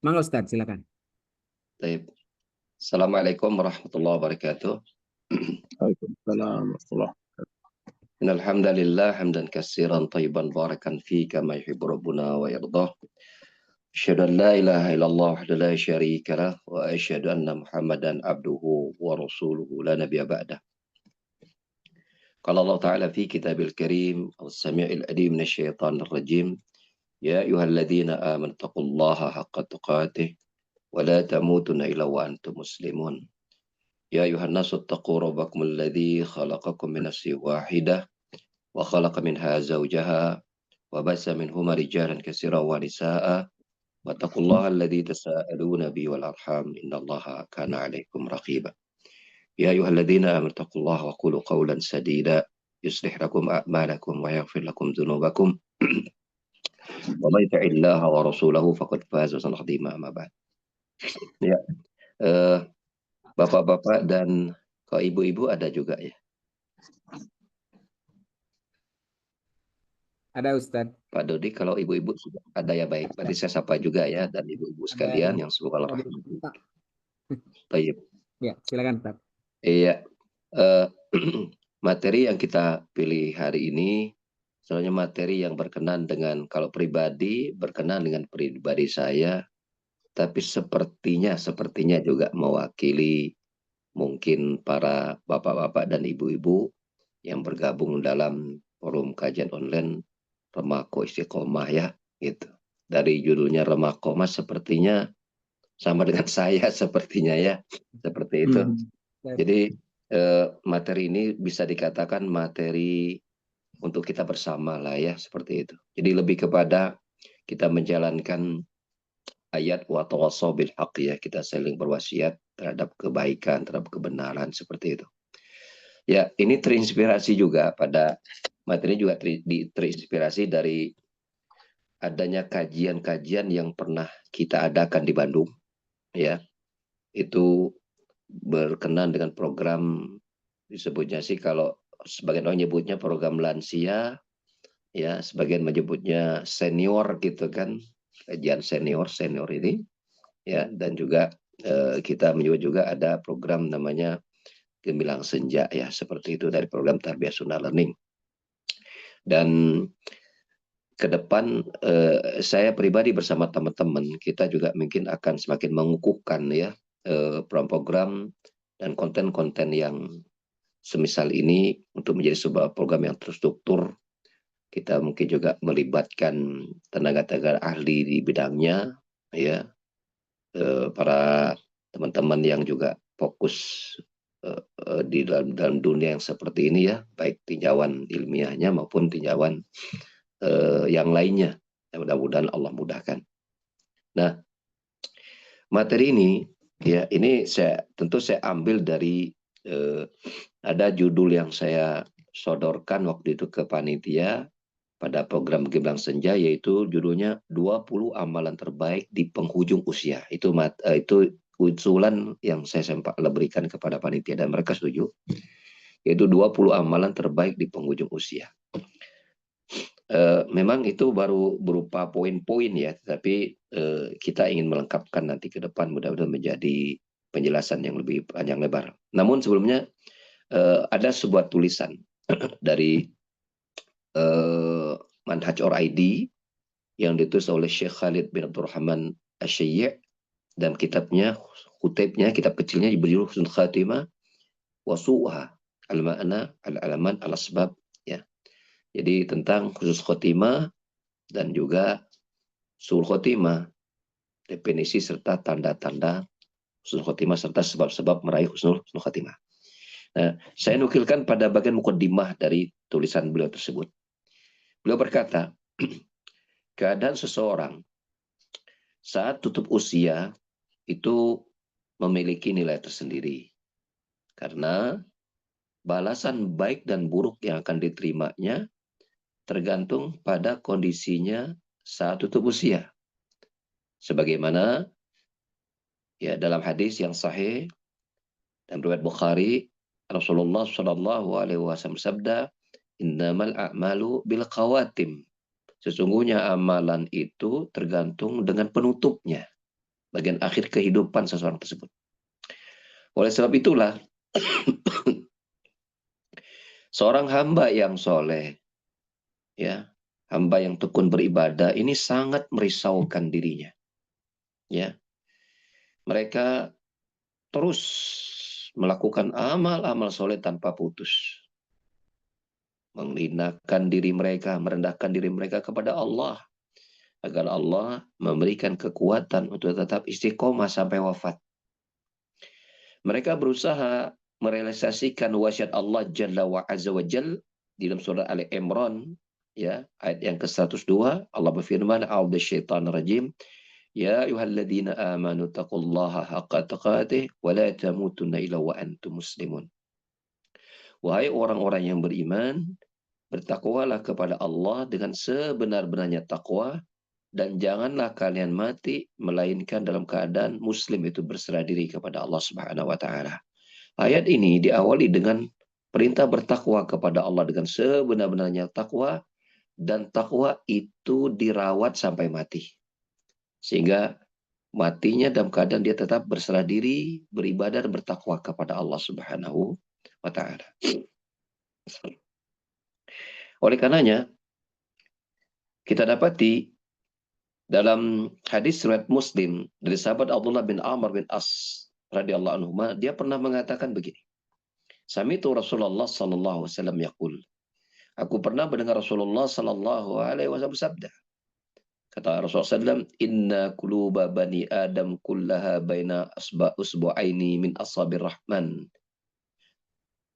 Mangga Ustaz, silakan. Baik. Assalamualaikum warahmatullahi wabarakatuh. Waalaikumsalam warahmatullahi. Innal hamdalillah hamdan katsiran thayyiban barakan fi kama yuhibbu rabbuna wa yardah. Asyhadu an la ilaha illallah wahdahu la syarika lah wa asyhadu anna Muhammadan abduhu wa rasuluhu la nabiyya ba'dah. Qala Allah Ta'ala fi kitabil karim as-sami'il alim minasyaitonir rajim. Ya ayyuhalladzina amanu taqullaha haqqa tuqatih wa la tamutunna illa wa antum muslimun. يا أيها الناس اتقوا ربكم الذي خلقكم من نفس واحدة وخلق منها زوجها وبث منهما رجالا كثيرا ونساء واتقوا الله الذي تساءلون به والأرحام إن الله كان عليكم رقيبا يا أيها الذين آمنوا اتقوا الله وقولوا قولا سديدا يصلح لكم أعمالكم ويغفر لكم ذنوبكم ومن يطع الله ورسوله فقد فاز فوزا عظيما أما بعد. Ya, bapak-bapak dan kalau ibu-ibu ada juga ya. Ada Ustaz. Pak Dodi, kalau ibu-ibu sudah ada ya baik. Berarti saya sapa juga ya dan ibu-ibu sekalian yang semoga Allah rahmati. Baik. Ya, silakan Ustaz. Iya. Materi yang kita pilih hari ini sebenarnya materi yang berkenan dengan kalau pribadi berkenan dengan pribadi saya, tapi sepertinya juga mewakili mungkin para bapak-bapak dan ibu-ibu yang bergabung dalam forum kajian online Remako Istiqomah ya, gitu. Dari judulnya Remako Mas sepertinya sama dengan saya sepertinya ya, seperti itu. Jadi materi ini bisa dikatakan materi untuk kita bersama lah ya, seperti itu. Jadi lebih kepada kita menjalankan ayat wa tawassaw bil haqq ya, kita saling berwasiat terhadap kebaikan, terhadap kebenaran seperti itu. Ya, ini terinspirasi juga pada materi juga terinspirasi dari adanya kajian-kajian yang pernah kita adakan di Bandung ya. Itu berkenan dengan program disebutnya sih kalau sebagian orang nyebutnya program lansia ya, sebagian menyebutnya senior gitu kan, kajian senior ini ya, dan juga kita menyebut juga ada program namanya Gemilang Senja ya, seperti itu dari program Tarbiyah Sunnah Learning. Dan ke depan saya pribadi bersama teman-teman kita juga mungkin akan semakin mengukuhkan ya program dan konten-konten yang semisal ini untuk menjadi sebuah program yang terstruktur. Kita mungkin juga melibatkan tenaga-tenaga ahli di bidangnya ya, para teman-teman yang juga fokus di dalam dunia yang seperti ini ya, baik tinjauan ilmiahnya maupun tinjauan yang lainnya. Mudah-mudahan Allah mudahkan. Nah, materi ini ya, ini tentu saya ambil dari ada judul yang saya sodorkan waktu itu ke panitia pada program Gemilang Senja, yaitu judulnya 20 amalan terbaik di penghujung usia. Itu usulan yang saya sempat berikan kepada panitia dan mereka setuju, yaitu 20 amalan terbaik di penghujung usia. Memang itu baru berupa poin-poin ya, tapi kita ingin melengkapkan nanti ke depan, mudah-mudahan menjadi penjelasan yang lebih panjang lebar. Namun sebelumnya ada sebuah tulisan dari Manhaj Or-ID yang ditulis oleh Syekh Khalid bin Abdurrahman Asy-Syai' dan kitabnya, kitab kecilnya berjudul Husnul Khatimah wa Su'ha al-Ma'na al-Alaman al-Asbab ya. Jadi tentang khusus khotimah dan juga su'ul khotimah, definisi serta tanda-tanda husnul khotimah serta sebab-sebab meraih husnul khotimah. Nah, saya nukilkan pada bagian mukaddimah dari tulisan beliau tersebut. Beliau berkata, keadaan seseorang saat tutup usia itu memiliki nilai tersendiri. Karena balasan baik dan buruk yang akan diterimanya tergantung pada kondisinya saat tutup usia. Sebagaimana ya dalam hadis yang sahih dan riwayat Bukhari, Rasulullah Shallallahu Alaihi Wasallam bersabda, "Innamal a'malu bil khawatim." Sesungguhnya amalan itu tergantung dengan penutupnya. bagian akhir kehidupan seseorang tersebut. Oleh sebab itulah, seorang hamba yang soleh, ya, hamba yang tekun beribadah, ini sangat merisaukan dirinya. Ya, mereka terus melakukan amal-amal soleh tanpa putus. Menghinakan diri mereka, merendahkan diri mereka kepada Allah, agar Allah memberikan kekuatan untuk tetap istiqomah sampai wafat. Mereka berusaha merealisasikan wasiat Allah Jalla wa Azza wa Jal di dalam surah Ali Imran, ya, ayat yang ke-102. Allah berfirman, a'udzu syaitanir rajim, ya ayyuhalladzina amanu taqullaha haqqa tuqatih wa la tamutunna illa wa antum muslimun. Wahai orang-orang yang beriman, bertakwalah kepada Allah dengan sebenar-benarnya takwa, dan janganlah kalian mati melainkan dalam keadaan muslim, itu berserah diri kepada Allah Subhanahu wa taala. Ayat ini diawali dengan perintah bertakwa kepada Allah dengan sebenar-benarnya takwa, dan takwa itu dirawat sampai mati. Sehingga matinya dalam keadaan dia tetap berserah diri, beribadah dan bertakwa kepada Allah Subhanahu wa taala. Oleh karenanya, kita dapati dalam hadis riwayat Muslim dari sahabat Abdullah bin Amr bin As radhiyallahu anhu, dia pernah mengatakan begini. Sami'tu Rasulullah sallallahu alaihi wasallam yaqul. Aku pernah mendengar Rasulullah sallallahu alaihi wasallam bersabda. Kata Rasulullah SAW, inna quluba bani Adam kullaha baina usbu'aini min asabir rahman.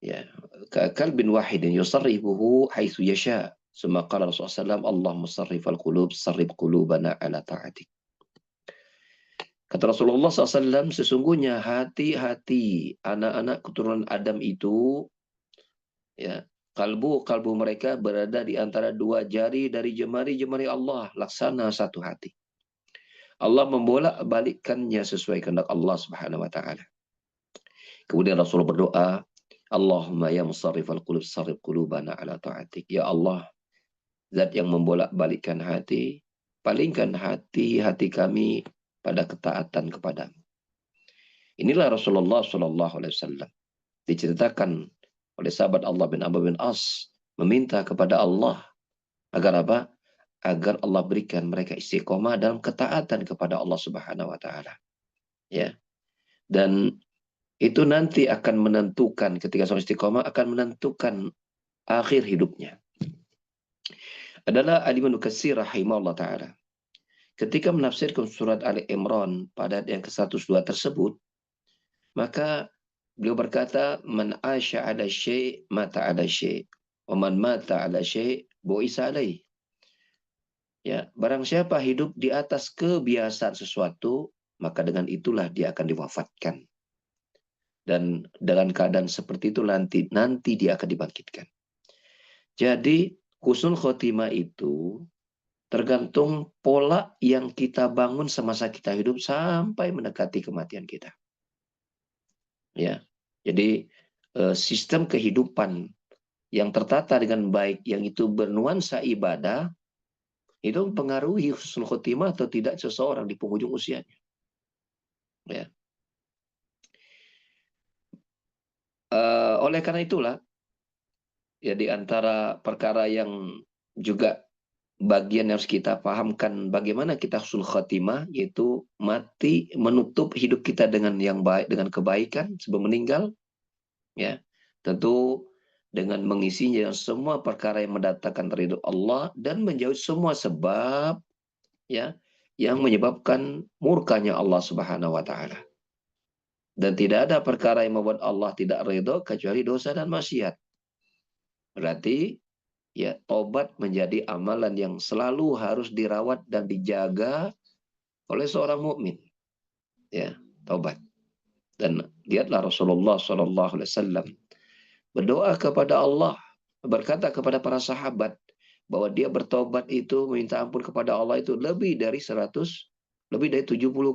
Ya, kalbin wahidin yusarrifuhu haitsu yasha. Summa qala Rasulullah SAW, Allahumma sarrifal qulub, sarrif qulubana ala ta'atik. Kata Rasulullah SAW, sesungguhnya hati-hati anak-anak keturunan Adam itu, ya, kalbu mereka berada di antara dua jari dari jemari-jemari Allah, laksana satu hati. Allah membolak-balikkannya sesuai kehendak Allah Subhanahu wa taala. Kemudian Rasulullah berdoa, Allahumma ya musarrifal qulub, sarrif qulubana ala ta'atik. Ya Allah, zat yang membolak-balikkan hati, palingkan hati-hati kami pada ketaatan kepadamu. Inilah Rasulullah SAW diceritakan oleh sahabat Allah bin Amr bin As meminta kepada Allah agar apa? Agar Allah berikan mereka istiqomah dalam ketaatan kepada Allah Subhanahu wa taala. Ya. Dan itu nanti akan menentukan, ketika seorang istiqomah akan menentukan akhir hidupnya. Adalah Al-Imam Katsir rahimahullah taala. Ketika menafsirkan surat Ali Imran pada ayat yang ke-102 tersebut, maka beliau berkata, man asya ala syai' mata ala syai' wa man mata ala syai' bu'isa alaih. Ya, barang siapa hidup di atas kebiasaan sesuatu, maka dengan itulah dia akan diwafatkan. Dan dengan keadaan seperti itu nanti dia akan dibangkitkan. Jadi husnul khotimah itu tergantung pola yang kita bangun semasa kita hidup sampai mendekati kematian kita. Ya, jadi sistem kehidupan yang tertata dengan baik, yang itu bernuansa ibadah, itu mempengaruhi husnul khotimah atau tidak seseorang di penghujung usianya. Ya. Oleh karena itulah, ya, di antara perkara yang juga bagian yang harus kita pahamkan bagaimana kita husnul khotimah, yaitu mati menutup hidup kita dengan yang baik, dengan kebaikan sebelum meninggal, ya, tentu dengan mengisinya dengan semua perkara yang mendatangkan ridho Allah dan menjauhi semua sebab, ya, yang menyebabkan murkanya Allah Subhanahu wa taala. Dan tidak ada perkara yang membuat Allah tidak ridho kecuali dosa dan maksiat. Berarti, ya, tobat menjadi amalan yang selalu harus dirawat dan dijaga oleh seorang mukmin. Ya, tobat. Dan lihatlah Rasulullah SAW berdoa kepada Allah, berkata kepada para sahabat bahwa dia bertobat itu, meminta ampun kepada Allah itu lebih dari 70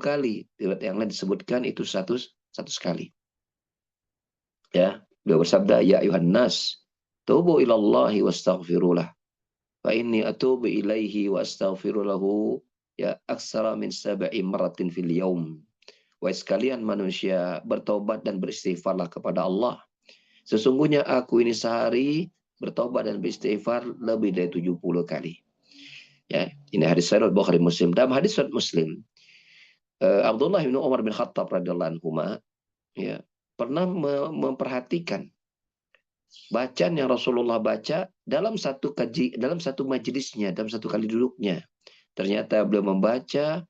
kali. Riwayat yang lain disebutkan itu 100 kali. Ya, beliau bersabda, ya ayuhan nas, tubu ilallahi wastaghfirulah. Fa inni atubu ilaihi wa astaghfirulahu ya aksara min sab'i maratin fil yaum. Wahai sekalian manusia, bertobat dan beristighfarlah kepada Allah. Sesungguhnya aku ini sehari bertobat dan beristighfar lebih dari 70 kali. Ya, ini hadis sahih Bukhari Muslim. Dalam hadis sahih Muslim, Abdullah bin Umar bin Khattab radhiyallahu anhu ya, pernah memperhatikan bacaan yang Rasulullah baca dalam satu majelisnya, dalam satu kali duduknya. Ternyata beliau membaca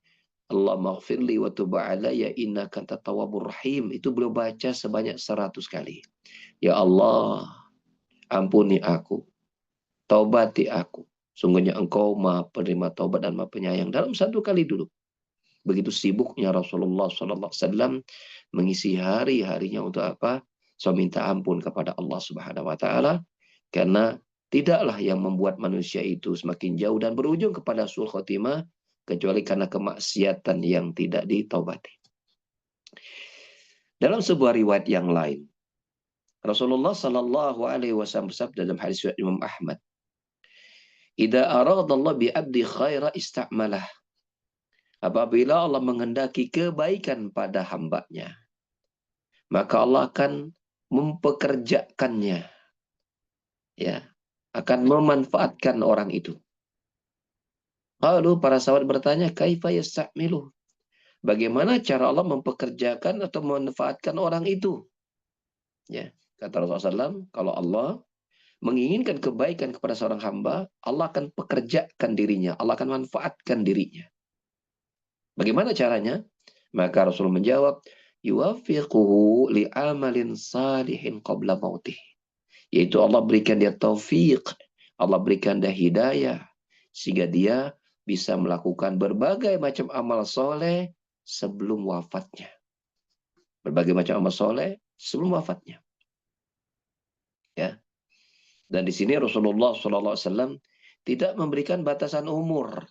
Allah maghfirli wa tub alayya innaka antat tawwabur rahim. Itu beliau baca sebanyak 100 kali. Ya Allah, ampuni aku, taubati aku. Sungguhnya engkau maha penerima taubat dan maha penyayang. Dalam satu kali duduk. Begitu sibuknya Rasulullah SAW mengisi hari-harinya untuk apa? So minta ampun kepada Allah Subhanahu wa taala, karena tidaklah yang membuat manusia itu semakin jauh dan berujung kepada su'ul khotimah kecuali karena kemaksiatan yang tidak ditaubati. Dalam sebuah riwayat yang lain, Rasulullah Sallallahu Alaihi Wasallam bersabda dalam hadis Imam Ahmad, "Idza aradallahu bi abdi khaira ista'malah." Apabila Allah menghendaki kebaikan pada hambanya, maka Allah akan mempekerjakannya, ya, akan memanfaatkan orang itu. Lalu para sahabat bertanya, kaifa yasta'milu? Bagaimana cara Allah mempekerjakan atau memanfaatkan orang itu? Ya, kata Rasulullah SAW, kalau Allah menginginkan kebaikan kepada seorang hamba, Allah akan pekerjakan dirinya, Allah akan manfaatkan dirinya. Bagaimana caranya? Maka Rasul menjawab, yuwafiquhu li'amalin salihin qabla mautih. Yaitu Allah berikan dia taufik, Allah berikan dia hidayah, sehingga dia bisa melakukan berbagai macam amal soleh sebelum wafatnya. Berbagai macam amal soleh sebelum wafatnya. Ya. Dan di sini Rasulullah SAW tidak memberikan batasan umur.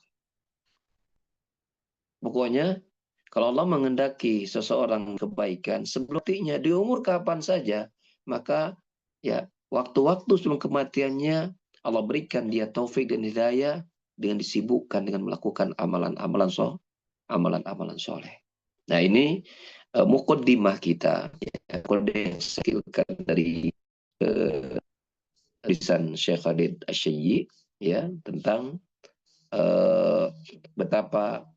Pokoknya kalau Allah menghendaki seseorang kebaikan sebelumnya di umur kapan saja, maka ya waktu-waktu sebelum kematiannya Allah berikan dia taufik dan hidayah dengan disibukkan dengan melakukan amalan-amalan soleh. Nah ini muqaddimah kita, ya, kondensirkan dari tulisan Syekh Khalid Asy-Syayyi, ya, tentang betapa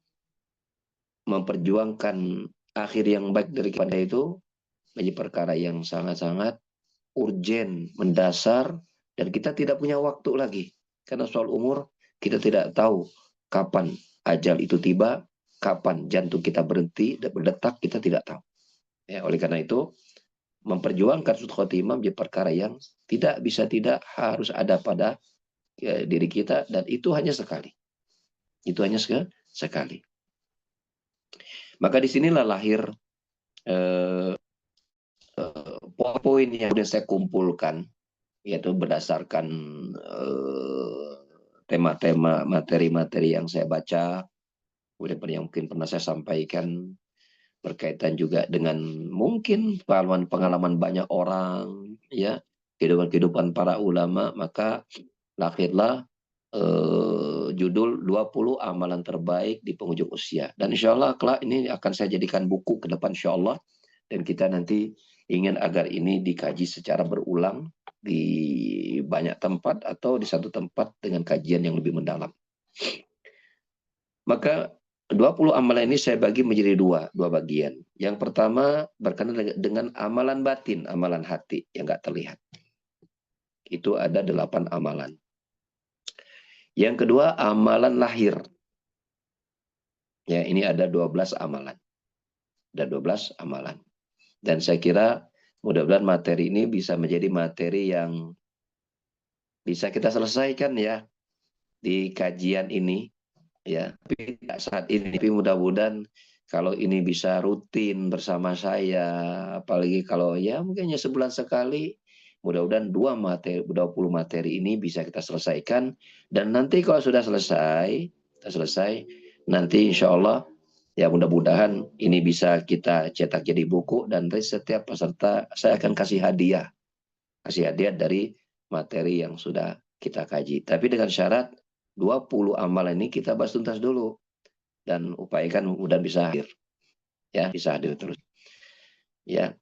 memperjuangkan akhir yang baik dari kepada itu menjadi perkara yang sangat-sangat urgen, mendasar, dan kita tidak punya waktu lagi. Karena soal umur, kita tidak tahu kapan ajal itu tiba, kapan jantung kita berhenti dan berdetak, kita tidak tahu. Ya, oleh karena itu, memperjuangkan husnul khotimah menjadi perkara yang tidak bisa tidak harus ada pada diri kita, dan itu hanya sekali. Itu hanya sekali. Maka disinilah lahir poin yang sudah saya kumpulkan, yaitu berdasarkan tema-tema materi-materi yang saya baca, kemudian yang mungkin pernah saya sampaikan berkaitan juga dengan mungkin pengalaman banyak orang, ya, kehidupan para ulama, maka lahirlah judul 20 amalan terbaik di penghujung usia. Dan insya Allah kelak ini akan saya jadikan buku ke depan insya Allah, dan kita nanti ingin agar ini dikaji secara berulang di banyak tempat atau di satu tempat dengan kajian yang lebih mendalam. Maka 20 amalan ini saya bagi menjadi dua bagian. Yang pertama berkenaan dengan amalan batin, amalan hati yang nggak terlihat. Itu ada 8 amalan. Yang kedua amalan lahir. Ya, ini ada 12 amalan. Ada 12 amalan. Dan saya kira mudah-mudahan materi ini bisa menjadi materi yang bisa kita selesaikan ya di kajian ini. Ya, tapi tidak saat ini, tapi mudah-mudahan kalau ini bisa rutin bersama saya, apalagi kalau ya mungkin sebulan sekali, mudah-mudahan 20 materi ini bisa kita selesaikan, dan nanti kalau sudah selesai, nanti insya Allah ya mudah-mudahan ini bisa kita cetak jadi buku, dan dari setiap peserta saya akan kasih hadiah dari materi yang sudah kita kaji. Tapi dengan syarat 20 amalan ini kita bahas tuntas dulu. dan upayakan mudah bisa hadir, ya, bisa hadir terus. Ya,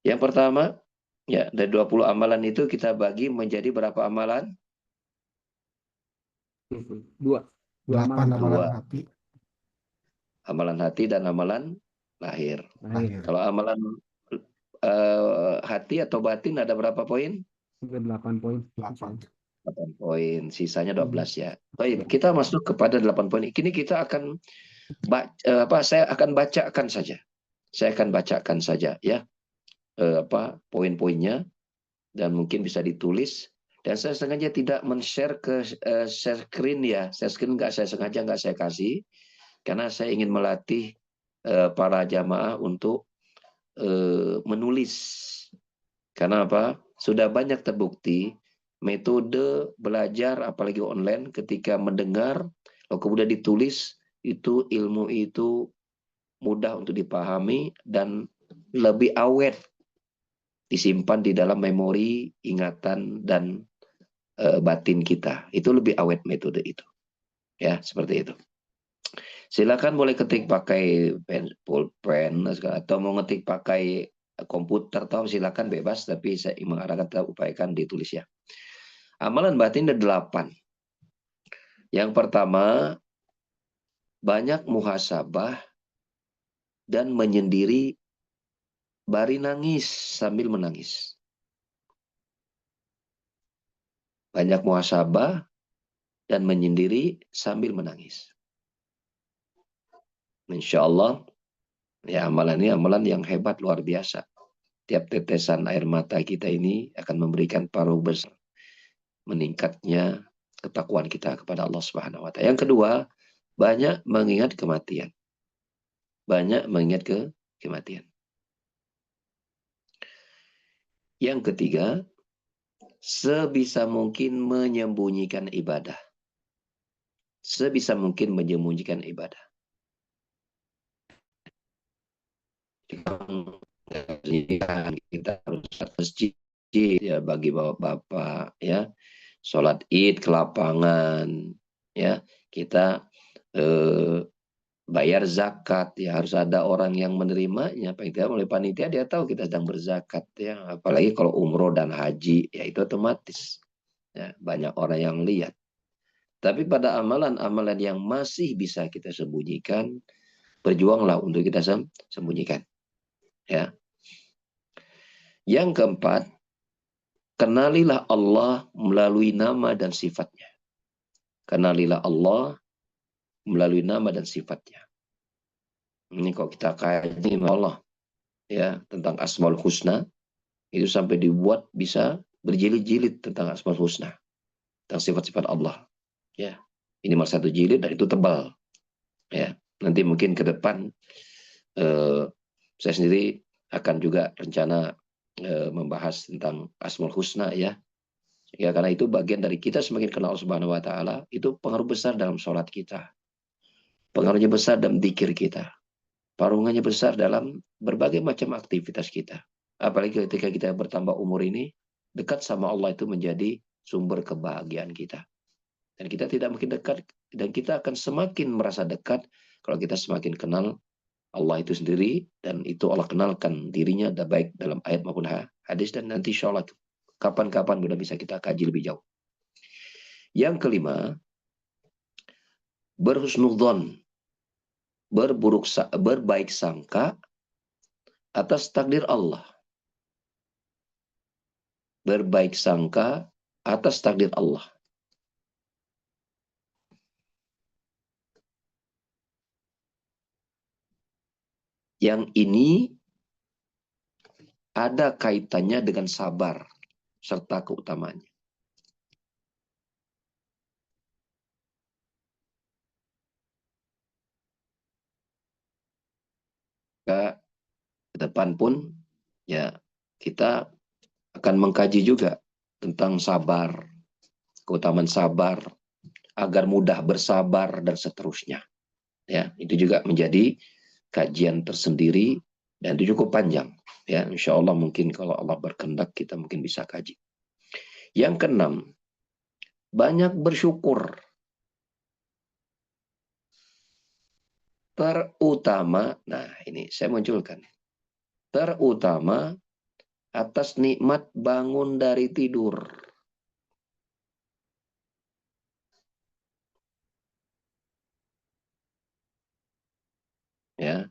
yang pertama, ya, dari 20 amalan itu kita bagi menjadi berapa amalan? Dua. Dua 8 amalan. amalan Dua. hati Amalan hati dan amalan lahir. Lahir. Kalau amalan hati atau batin ada berapa poin? Sudah 8 poin. 8. 8 poin, sisanya 12 ya. Baik, Ya. kita masuk kepada 8 poin. Kini kita akan saya akan bacakan saja. Saya akan bacakan saja ya. Poin-poinnya dan mungkin bisa ditulis, dan saya sengaja tidak men-share ke share screen ya. Share screen nggak saya kasih karena saya ingin melatih para jamaah untuk menulis. Karena apa? Sudah banyak terbukti metode belajar apalagi online ketika mendengar lalu kemudian ditulis, itu ilmu itu mudah untuk dipahami dan lebih awet disimpan di dalam memori, ingatan dan batin kita. Itu lebih awet metode itu. Ya, seperti itu. Silakan boleh ketik pakai pulpen atau mau ngetik pakai komputer atau silakan bebas, tapi saya mengarahkan kita upayakan ditulis ya. Amalan batin ada 8. Yang pertama, banyak muhasabah dan menyendiri bari nangis sambil menangis. Banyak muhasabah dan menyendiri sambil menangis. Insya Allah, ya amalan ini amalan yang hebat, luar biasa. Tiap tetesan air mata kita ini akan memberikan paruh besar meningkatnya ketakwaan kita kepada Allah Subhanahu wa taala. Yang kedua, banyak mengingat kematian. Banyak mengingat kematian. Yang ketiga, sebisa mungkin menyembunyikan ibadah. Sebisa mungkin menyembunyikan ibadah. Kita harus masjid ya, bagi bapak-bapak ya, sholat id ke lapangan ya, kita bayar zakat ya, harus ada orang yang menerimanya. Paling tidak oleh panitia dia tahu kita sedang berzakat ya, apalagi kalau umroh dan haji ya, itu otomatis ya, banyak orang yang lihat. Tapi pada amalan-amalan yang masih bisa kita sembunyikan, berjuanglah untuk kita sembunyikan ya. Yang keempat, kenalilah Allah melalui nama dan sifatnya. Kenalilah Allah melalui nama dan sifatnya. Ini kalau kita kaji Allah ya tentang Asmaul Husna, itu sampai dibuat bisa berjilid-jilid tentang Asmaul Husna, tentang sifat-sifat Allah. Ya, ini malah 1 jilid dan itu tebal. Ya, nanti mungkin ke depan saya sendiri akan juga rencana membahas tentang Asmaul Husna ya. Ya, karena itu bagian dari kita semakin kenal Allah Subhanahu wa taala, itu pengaruh besar dalam sholat kita. Pengaruhnya besar dalam dzikir kita. Pengaruhnya besar dalam berbagai macam aktivitas kita. Apalagi ketika kita bertambah umur ini, dekat sama Allah itu menjadi sumber kebahagiaan kita. Dan kita tidak makin dekat, dan kita akan semakin merasa dekat kalau kita semakin kenal Allah itu sendiri, dan itu Allah kenalkan dirinya baik dalam ayat maupun hadis, dan nanti insya Allah kapan-kapan mudah bisa kita kaji lebih jauh. Yang kelima, berhusnudzon, berbaik sangka atas takdir Allah. Berbaik sangka atas takdir Allah. Yang ini ada kaitannya dengan sabar serta keutamaannya. Ke depan pun ya kita akan mengkaji juga tentang sabar, keutamaan sabar, agar mudah bersabar dan seterusnya. Ya, itu juga menjadi kajian tersendiri dan itu cukup panjang. Ya, insya Allah mungkin kalau Allah berkehendak kita mungkin bisa kaji. Yang keenam, banyak bersyukur. terutama, nah ini saya munculkan, terutama atas nikmat bangun dari tidur. Ya,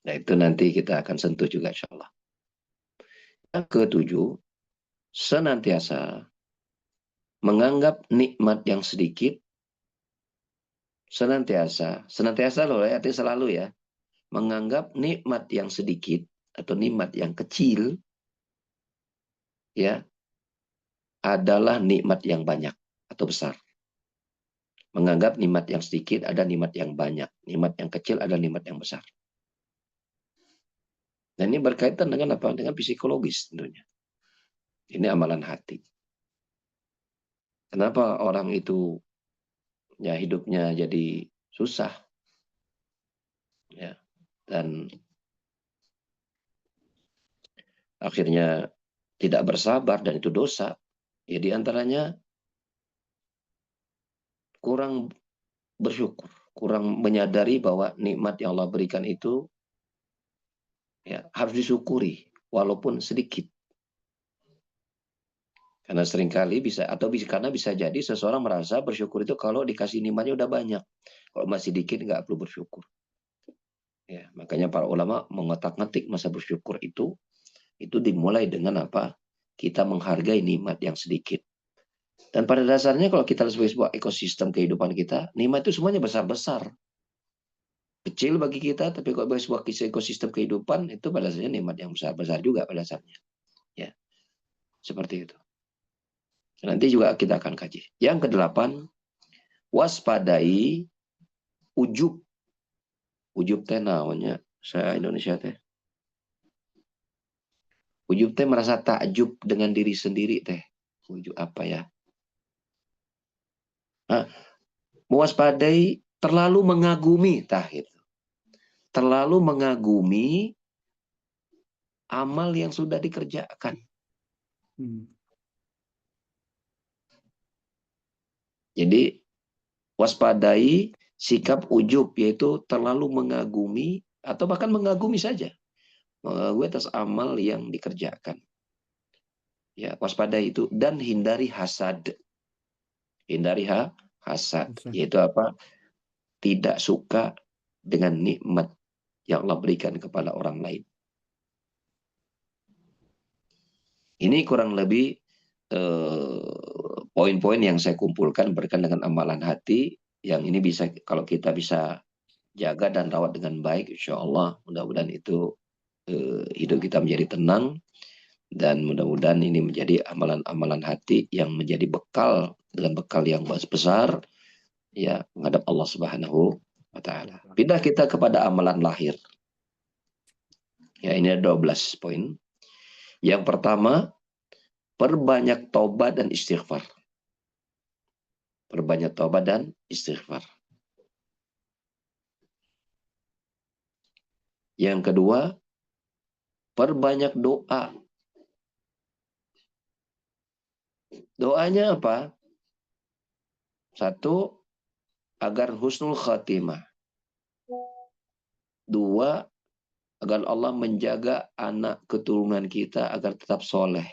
nah itu nanti kita akan sentuh juga insya Allah. Yang ketujuh, senantiasa menganggap nikmat yang sedikit, senantiasa loh ya, artinya selalu ya, menganggap nikmat yang sedikit atau nikmat yang kecil ya adalah nikmat yang banyak atau besar. Menganggap nikmat yang sedikit ada nikmat yang banyak, nikmat yang kecil ada nikmat yang besar. Dan ini berkaitan dengan apa? Dengan psikologis tentunya. Ini amalan hati. Kenapa orang itu ya hidupnya jadi susah? Ya, dan akhirnya tidak bersabar dan itu dosa. Ya di antaranya kurang bersyukur, kurang menyadari bahwa nikmat yang Allah berikan itu ya harus disyukuri walaupun sedikit. Karena seringkali bisa, atau karena bisa jadi seseorang merasa bersyukur itu kalau dikasih nikmatnya udah banyak. Kalau masih dikit nggak perlu bersyukur. Ya, makanya para ulama mengotak-ngatik masa bersyukur itu dimulai dengan apa? Kita menghargai nikmat yang sedikit. Dan pada dasarnya kalau kita lihat sebagai sebuah ekosistem kehidupan kita, nikmat itu semuanya besar-besar. Kecil bagi kita, tapi kalau sebagai sebuah ekosistem kehidupan, itu pada dasarnya nikmat yang besar-besar juga pada dasarnya. Ya, seperti itu. Nanti juga kita akan kaji. Yang kedelapan, waspadai ujub. Ujub teh namanya saya Indonesia teh. Ujub teh merasa takjub dengan diri sendiri teh. Ujub apa ya? Nah, mewaspadai terlalu mengagumi tah gitu. Terlalu mengagumi amal yang sudah dikerjakan. Jadi waspadai sikap ujub, yaitu terlalu mengagumi atau bahkan mengagumi saja, mengagumi atas amal yang dikerjakan. Ya, waspadai itu, dan hindari hasad. Hindari hasad, yaitu apa? Tidak suka dengan nikmat yang Allah berikan kepada orang lain. Ini kurang lebih poin-poin yang saya kumpulkan berkaitan dengan amalan hati, yang ini bisa, kalau kita bisa jaga dan rawat dengan baik, insya Allah mudah-mudahan itu hidup kita menjadi tenang, dan mudah-mudahan ini menjadi amalan-amalan hati yang menjadi bekal, dengan bekal yang besar ya menghadap Allah Subhanahu wa taala. Pindah kita kepada amalan lahir. Ya, ini ada 12 poin. Yang pertama, perbanyak taubat dan istighfar. Perbanyak taubat dan istighfar. Yang kedua, perbanyak doa. Doanya apa? Satu, agar husnul khatimah. Dua, agar Allah menjaga anak keturunan kita agar tetap soleh.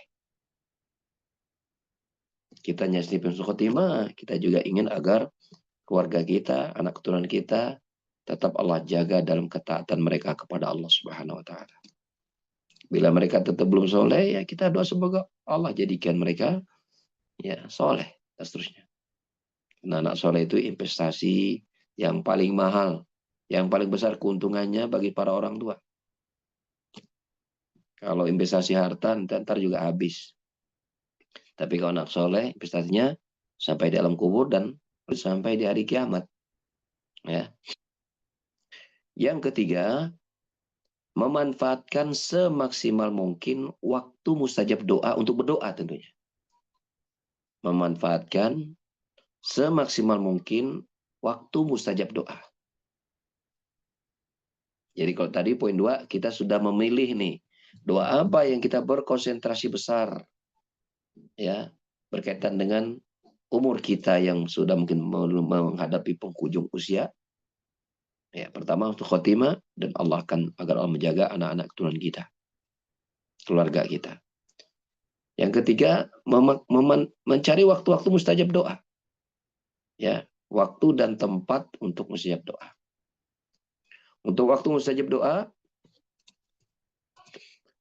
Kita nyasni husnul khatimah, kita juga ingin agar keluarga kita, anak keturunan kita tetap Allah jaga dalam ketaatan mereka kepada Allah Subhanahu wa taala. Bila mereka tetap belum soleh, ya kita doa semoga Allah jadikan mereka ya soleh dan seterusnya. Nah, anak soleh itu investasi yang paling mahal, yang paling besar keuntungannya bagi para orang tua. Kalau investasi harta, ntar juga habis. Tapi kalau anak soleh, investasinya sampai di alam kubur dan sampai di hari kiamat. Ya. Yang ketiga, memanfaatkan semaksimal mungkin waktu mustajab doa untuk berdoa tentunya. Memanfaatkan semaksimal mungkin waktu mustajab doa. Jadi kalau tadi poin 2, kita sudah memilih nih, doa apa yang kita berkonsentrasi besar, ya, berkaitan dengan umur kita yang sudah mungkin menghadapi penghujung usia, ya pertama untuk khotimah, dan Allah akan agar Allah menjaga anak-anak keturunan kita, keluarga kita. Yang ketiga, mencari waktu-waktu mustajab doa. Ya, waktu dan tempat untuk mustajab doa. Untuk waktu mustajab doa,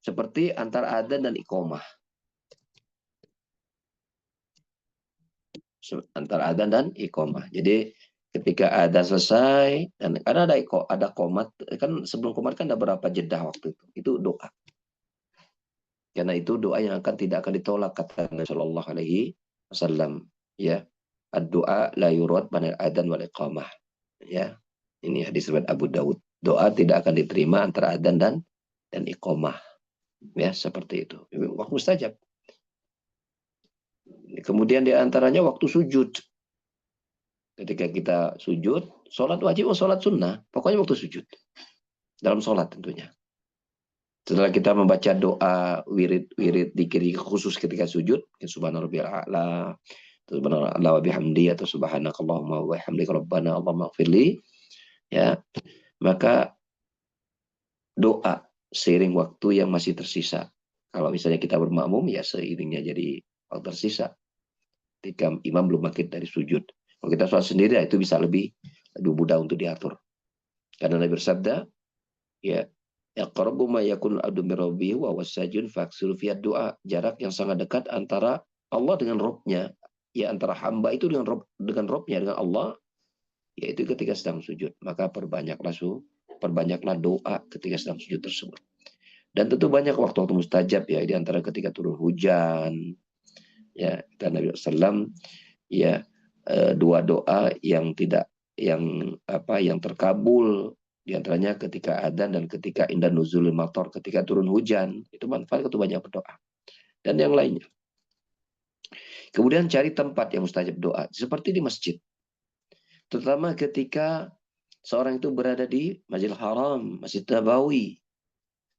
seperti antara adzan dan iqamah. Antara adzan dan iqamah. Jadi ketika adzan selesai, dan karena ada qomat, kan sebelum qomat kan ada berapa jeda waktu itu. Itu doa. Karena itu doa yang tidak akan ditolak, kata Nabi Shallallahu Alaihi Wasallam. Ya, doa la yurad banal adzan wal iqamah. Ya, ini hadis riwayat Abu Dawud. Doa tidak akan diterima antara adzan dan iqamah. Ya, seperti itu. Waktu mustajab. Kemudian di antaranya waktu sujud. Ketika kita sujud, sholat wajib atau sholat sunnah, pokoknya waktu sujud. Dalam sholat tentunya. Setelah kita membaca doa, wirid dzikir khusus ketika sujud, subhanarabbiyal a'la, subhanallah wa bihamdi, atau subhanakallahumma wa bihamdika rabbana allahumma ighfirli, ya, maka doa seiring waktu yang masih tersisa. Kalau misalnya kita bermakmum, ya seiringnya jadi waktu tersisa. Ketika imam belum bangkit dari sujud. Kalau kita sholat sendiri, itu bisa lebih mudah untuk diatur. Karena Nabi bersabda, ya, aqrabu ma yakun abdu min rabbihi wa wasajun faksuru fi doa. Jarak yang sangat dekat antara Allah dengan Rabb-nya, ya antara hamba itu dengan Rabb-nya, dengan Allah, yaitu ketika sedang sujud. Maka perbanyaklah doa ketika sedang sujud tersebut. Dan tentu banyak waktu-waktu mustajab, ya, di antara ketika turun hujan, ya, dan Nabi SAW, ya, dua doa yang terkabul, di antaranya ketika adzan dan ketika inda nuzulul matar, ketika turun hujan. Itu manfaat itu banyak berdoa. Dan yang lainnya. Kemudian cari tempat yang mustajab doa, seperti di masjid. Terutama ketika seorang itu berada di Masjidil Haram, Masjid Nabawi,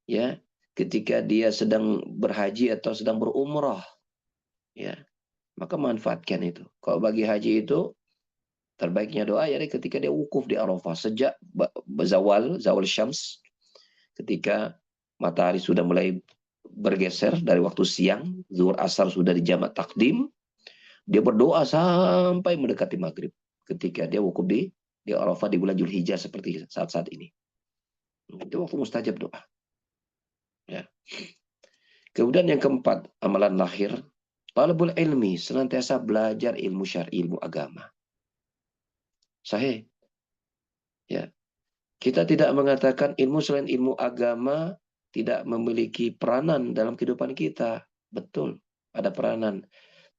ya, ketika dia sedang berhaji atau sedang berumrah, ya, maka manfaatkan itu. Kalau bagi haji itu terbaiknya doa ya ketika dia wukuf di Arafah, sejak zawal syams, ketika matahari sudah mulai bergeser dari waktu siang, zuhur asar sudah di jamak takdim, dia berdoa sampai mendekati maghrib ketika dia wukuf di Arafah di bulan Zulhijjah seperti saat-saat ini. Itu waktu mustajab doa. Ya. Kemudian yang keempat, amalan lahir, talabul ilmi, senantiasa belajar ilmu syar'i, ilmu agama. Sahih. Ya. Kita tidak mengatakan ilmu selain ilmu agama tidak memiliki peranan dalam kehidupan kita. Betul, ada peranan.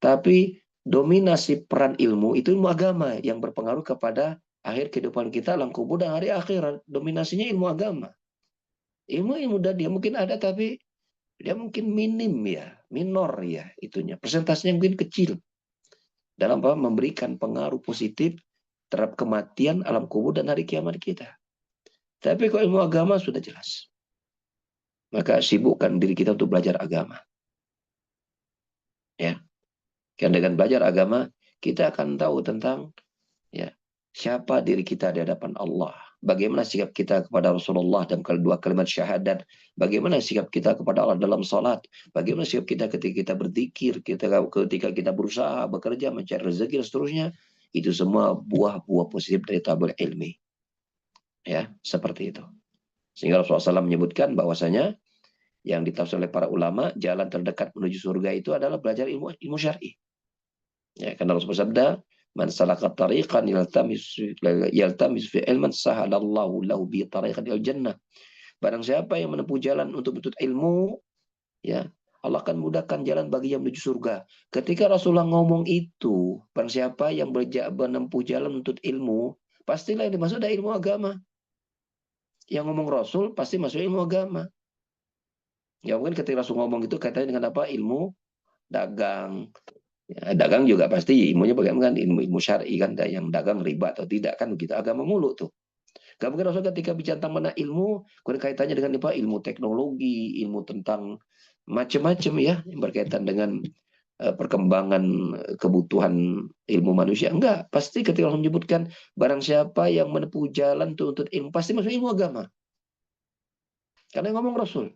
Tapi dominasi peran ilmu itu ilmu agama yang berpengaruh kepada akhir kehidupan kita, alam kubur dan hari akhirat. Dominasinya ilmu agama. Ilmu dan dia mungkin ada, tapi dia mungkin minim, ya, minor, ya, itunya. Persentasenya mungkin kecil dalam memberikan pengaruh positif terhadap kematian, alam kubur dan hari kiamat kita. Tapi kalau ilmu agama sudah jelas. Maka sibukkan diri kita untuk belajar agama. Ya. Karena dengan belajar agama, kita akan tahu tentang, ya, siapa diri kita di hadapan Allah. Bagaimana sikap kita kepada Rasulullah dan kedua kalimat syahadat. Bagaimana sikap kita kepada Allah dalam salat. Bagaimana sikap kita ketika kita berzikir, ketika kita berusaha, bekerja, mencari rezeki dan seterusnya. Itu semua buah-buah positif dari tabur ilmi. Ya, seperti itu. Sehingga Rasulullah SAW menyebutkan bahwasanya yang ditafsir oleh para ulama, jalan terdekat menuju surga itu adalah belajar ilmu syar'i. Ya, karena Rasulullah sabda, man salaka tariqan yaltamis fi ilman sahalallahu lahu bi tariqan il jannah. Barang siapa yang menempuh jalan untuk menuntut ilmu, ya, Allah akan mudahkan jalan baginya menuju surga. Ketika Rasulullah ngomong itu, barang siapa yang menempuh jalan menuntut ilmu, pastilah yang dimaksud ada ilmu agama. Yang ngomong Rasul pasti masuk ilmu agama. Ya mungkin ketika Rasul ngomong itu kaitannya dengan apa? Ilmu dagang. Ya, dagang juga pasti ilmunya bagaimana, ilmu syar'i kan, yang dagang riba atau tidak kan begitu, agama mulu tuh. Gak mungkin Rasul ketika bicara tentang mana ilmu, kaitannya dengan apa? Ilmu teknologi, ilmu tentang macam-macam, ya, yang berkaitan dengan perkembangan kebutuhan ilmu manusia. Enggak, pasti ketika Allah menyebutkan barang siapa yang menempuh jalan tuntut ilmu, pasti masuk ilmu agama. Karena yang ngomong Rasul.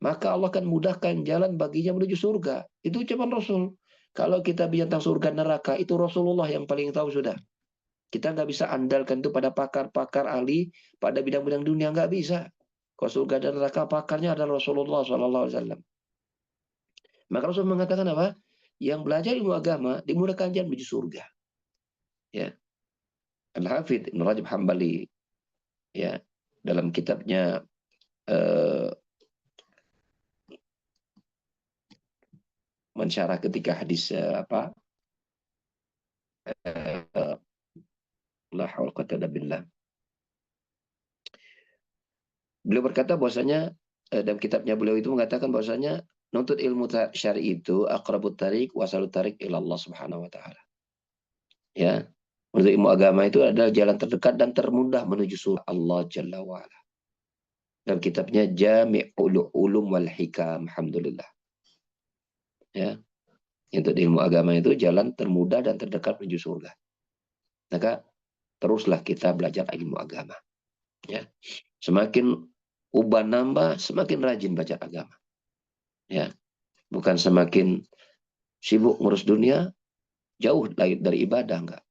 Maka Allah akan mudahkan jalan baginya menuju surga. Itu ucapan Rasul. Kalau kita bicara tentang surga neraka, itu Rasulullah yang paling tahu sudah. Kita nggak bisa andalkan itu pada pakar-pakar ahli pada bidang-bidang dunia, nggak bisa. Kalau surga dan neraka pakarnya adalah Rasulullah SAW. Maka Rasul mengatakan apa? Yang belajar ilmu agama dimudahkan jalan menuju surga. Ya, Al-Hafidh Ibn Rajab Hambali, ya, dalam kitabnya mensyarah ketika hadis la haul quwwata billah. Beliau berkata bahwasanya dalam kitabnya beliau itu mengatakan bahwasanya nuntut ilmu syar'i itu aqrabut tariq wasalut tariq ila Allah Subhanahu wa taala. Ya. Menuntut ilmu agama itu adalah jalan terdekat dan termudah menuju surga Allah Jalla wa ala. Dalam kitabnya Jami'ul Ulum wal Hikam, alhamdulillah. Ya. Untuk ilmu agama itu jalan termudah dan terdekat menuju surga. Maka teruslah kita belajar ilmu agama. Ya. Semakin uban nambah, semakin rajin baca agama. Ya. Bukan semakin sibuk ngurus dunia, jauh dari ibadah, enggak.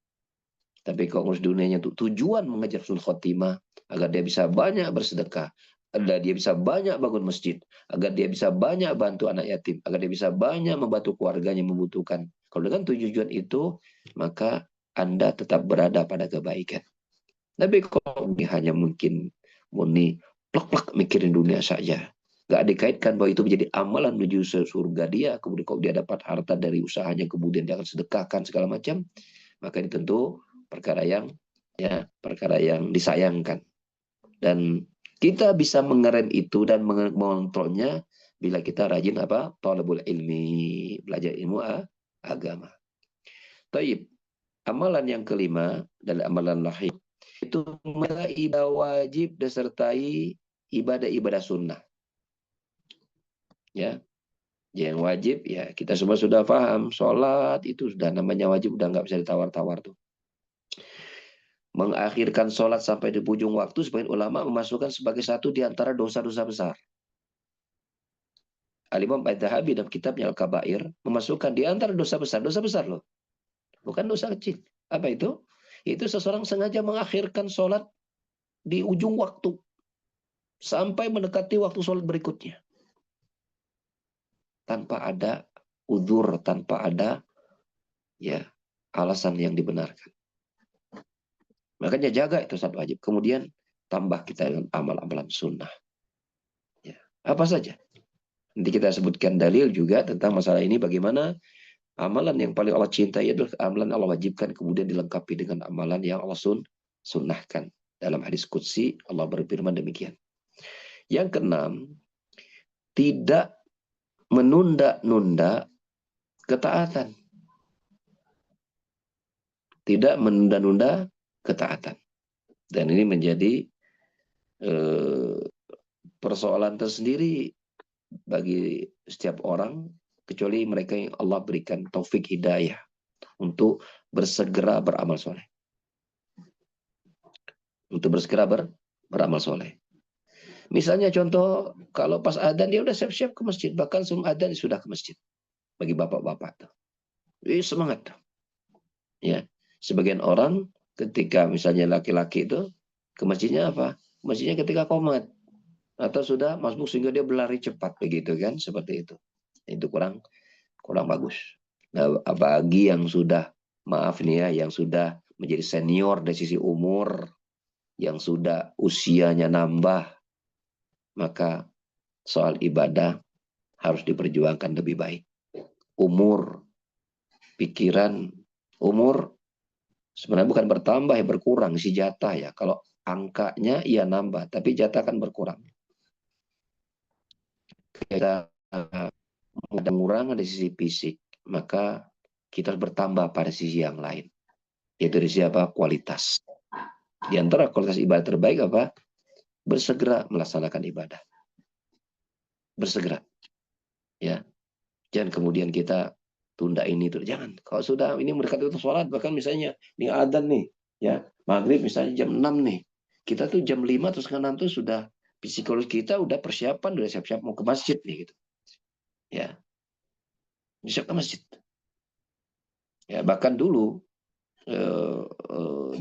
Tapi kalau ngurus dunianya itu tujuan mengejar husnul khotimah, agar dia bisa banyak bersedekah, agar dia bisa banyak bangun masjid, agar dia bisa banyak bantu anak yatim, agar dia bisa banyak membantu keluarganya membutuhkan. Kalau dengan tujuan itu, maka Anda tetap berada pada kebaikan. Tapi kalau ini hanya mungkin murni plek-plek mikirin dunia saja, nggak dikaitkan bahwa itu menjadi amalan menuju surga dia, kemudian kalau dia dapat harta dari usahanya, kemudian dia akan sedekahkan segala macam, maka ini tentu perkara yang disayangkan. Dan kita bisa mengerem itu dan mengontrolnya bila kita rajin thalabul ilmi, belajar ilmu agama. Taib. Amalan yang kelima dari amalan lahir itu ibadah wajib disertai ibadah-ibadah sunnah. Ya, yang wajib ya kita semua sudah paham, sholat itu sudah namanya wajib, udah nggak bisa ditawar-tawar tuh. Mengakhirkan sholat sampai di ujung waktu sebagian ulama memasukkan sebagai satu di antara dosa-dosa besar. Al-Imam Al-Dhahabi dalam kitabnya Al-Kabair memasukkan di antara dosa besar loh. Bukan dosa kecil. Apa itu? Itu seseorang sengaja mengakhirkan sholat di ujung waktu sampai mendekati waktu sholat berikutnya. Tanpa ada udzur, tanpa ada alasan yang dibenarkan. Makanya jaga itu satu wajib. Kemudian tambah kita dengan amal-amalan sunnah. Ya. Apa saja? Nanti kita sebutkan dalil juga tentang masalah ini, bagaimana amalan yang paling Allah cintai adalah amalan Allah wajibkan, kemudian dilengkapi dengan amalan yang Allah sunnahkan. Dalam hadis qudsi Allah berfirman demikian. Yang keenam, tidak menunda-nunda ketaatan. Tidak menunda-nunda ketaatan. Dan ini menjadi persoalan tersendiri bagi setiap orang, kecuali mereka yang Allah berikan taufik hidayah untuk bersegera beramal soleh. Untuk bersegera beramal soleh. Misalnya contoh, kalau pas adzan dia udah siap-siap ke masjid, bahkan sebelum adzan sudah ke masjid. Bagi bapak-bapak tuh. Semangat tuh. Ya. Sebagian orang ketika misalnya laki-laki itu ke masjidnya apa? Masjidnya ketika qomat atau sudah masbuk sehingga dia berlari cepat begitu kan, seperti itu. Itu kurang bagus. Nah, bagi yang sudah maaf nih ya, yang sudah menjadi senior dari sisi umur, yang sudah usianya nambah, maka soal ibadah harus diperjuangkan lebih baik. Umur, pikiran, umur sebenarnya bukan bertambah ya, berkurang si jatah ya. Kalau angkanya iya nambah, tapi jatah kan berkurang. Kita mengurangi dari sisi fisik, maka kita bertambah pada sisi yang lain. Yaitu dari siapa? Kualitas. Di antara kualitas ibadah terbaik apa? Bersegera melaksanakan ibadah. Bersegera. Ya. Jangan kemudian kita tunda ini tuh. Jangan. Kalau sudah ini mendekati waktu sholat, bahkan misalnya ini adzan nih, ya maghrib misalnya jam 6 nih. Kita tuh jam 5 atau setengah 6 tuh sudah psikologi kita udah persiapan, udah siap-siap mau ke masjid nih gitu. Ya, siap ke masjid. Ya, bahkan dulu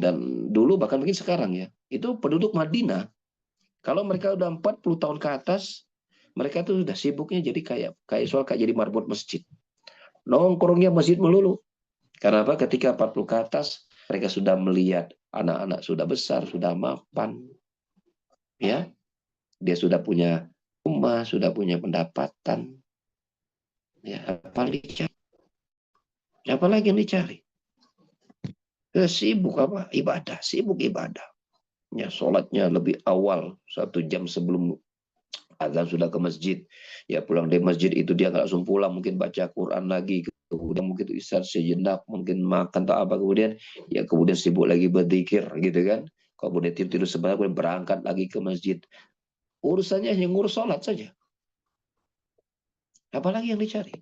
dan dulu bahkan mungkin sekarang ya, itu penduduk Madinah kalau mereka udah 40 tahun ke atas, mereka tuh udah sibuknya jadi kayak soal kayak jadi marbot masjid. Nongkrongnya masjid melulu. Karena apa? Ketika 40 ke atas, mereka sudah melihat anak-anak sudah besar, sudah mapan, ya. Dia sudah punya rumah, sudah punya pendapatan. Ya, apalagi yang dicari? Sibuk apa? Ibadah, sibuk ibadah. Ya, sholatnya lebih awal, 1 jam sebelum azan sudah ke masjid. Ya, pulang dari masjid itu dia nggak langsung pulang, mungkin baca Quran lagi, kemudian mungkin istirahat sejenak, mungkin makan atau apa, kemudian sibuk lagi berzikir gitu kan. Kemudian tidur sebentar, kemudian berangkat lagi ke masjid. Urusannya hanya ngurus sholat saja. Apalagi yang dicari?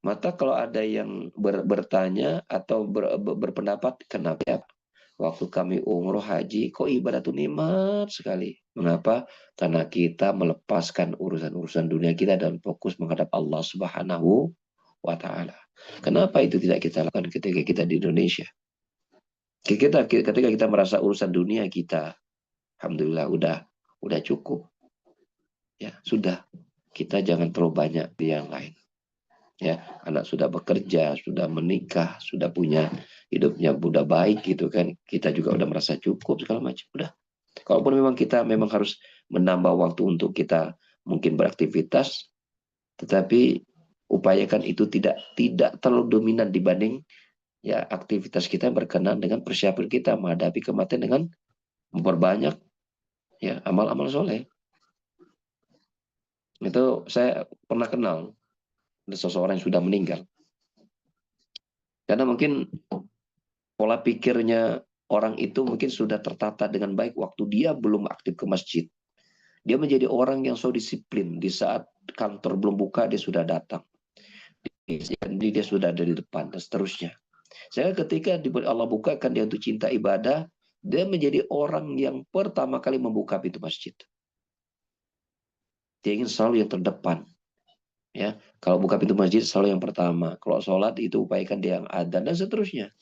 Maka kalau ada yang bertanya atau berpendapat, kenapa waktu kami umroh haji, kok ibadah itu nikmat sekali. Mengapa? Karena kita melepaskan urusan-urusan dunia kita dan fokus menghadap Allah Subhanahu wa Ta'ala. Kenapa itu tidak kita lakukan ketika kita di Indonesia? Ketika kita merasa urusan dunia kita, alhamdulillah udah cukup. Ya, sudah. Kita jangan terlalu banyak di yang lain. Ya, anak sudah bekerja, sudah menikah, sudah punya hidupnya udah baik gitu kan, kita juga udah merasa cukup segala macam, udah. Kalaupun memang kita harus menambah waktu untuk kita mungkin beraktivitas, tetapi upayakan itu tidak terlalu dominan dibanding ya aktivitas kita berkenan dengan persiapan kita menghadapi kematian dengan memperbanyak ya amal-amal soleh. Itu saya pernah kenal ada seseorang yang sudah meninggal. Karena mungkin pola pikirnya orang itu mungkin sudah tertata dengan baik waktu dia belum aktif ke masjid. Dia menjadi orang yang so disiplin. Di saat kantor belum buka, dia sudah datang. Dia sudah ada di depan, dan seterusnya. Saya ketika Allah bukakan dia untuk cinta ibadah, dia menjadi orang yang pertama kali membuka pintu masjid. Dia ingin selalu yang terdepan. Ya, kalau buka pintu masjid selalu yang pertama. Kalau sholat itu upayakan dia yang adzan dan seterusnya.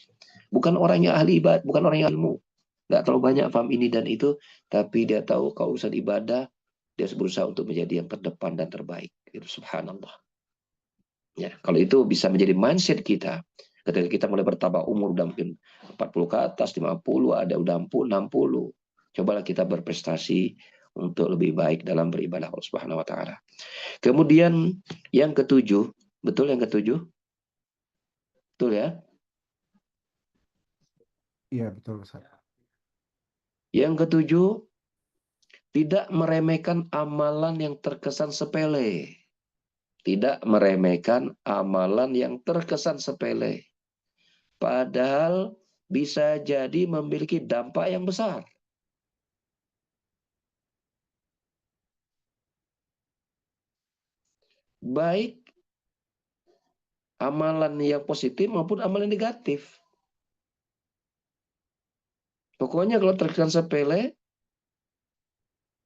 Bukan orang yang ahli ibadah, bukan orang yang ilmu. Nggak terlalu banyak paham ini dan itu, tapi dia tahu kalau urusan ibadah, dia berusaha untuk menjadi yang terdepan dan terbaik. Itu subhanallah. Ya, kalau itu bisa menjadi mindset kita, ketika kita mulai bertambah umur, udah mungkin 40 ke atas, 50, ada udah 60, cobalah kita berprestasi untuk lebih baik dalam beribadah Allah Subhanahu wa Ta'ala. Kemudian yang ketujuh, betul yang ketujuh? Betul ya? Iya, betul Ustaz. Yang ketujuh, tidak meremehkan amalan yang terkesan sepele. Tidak meremehkan amalan yang terkesan sepele. Padahal bisa jadi memiliki dampak yang besar. Baik amalan yang positif maupun amalan negatif. Pokoknya kalau terkesan sepele,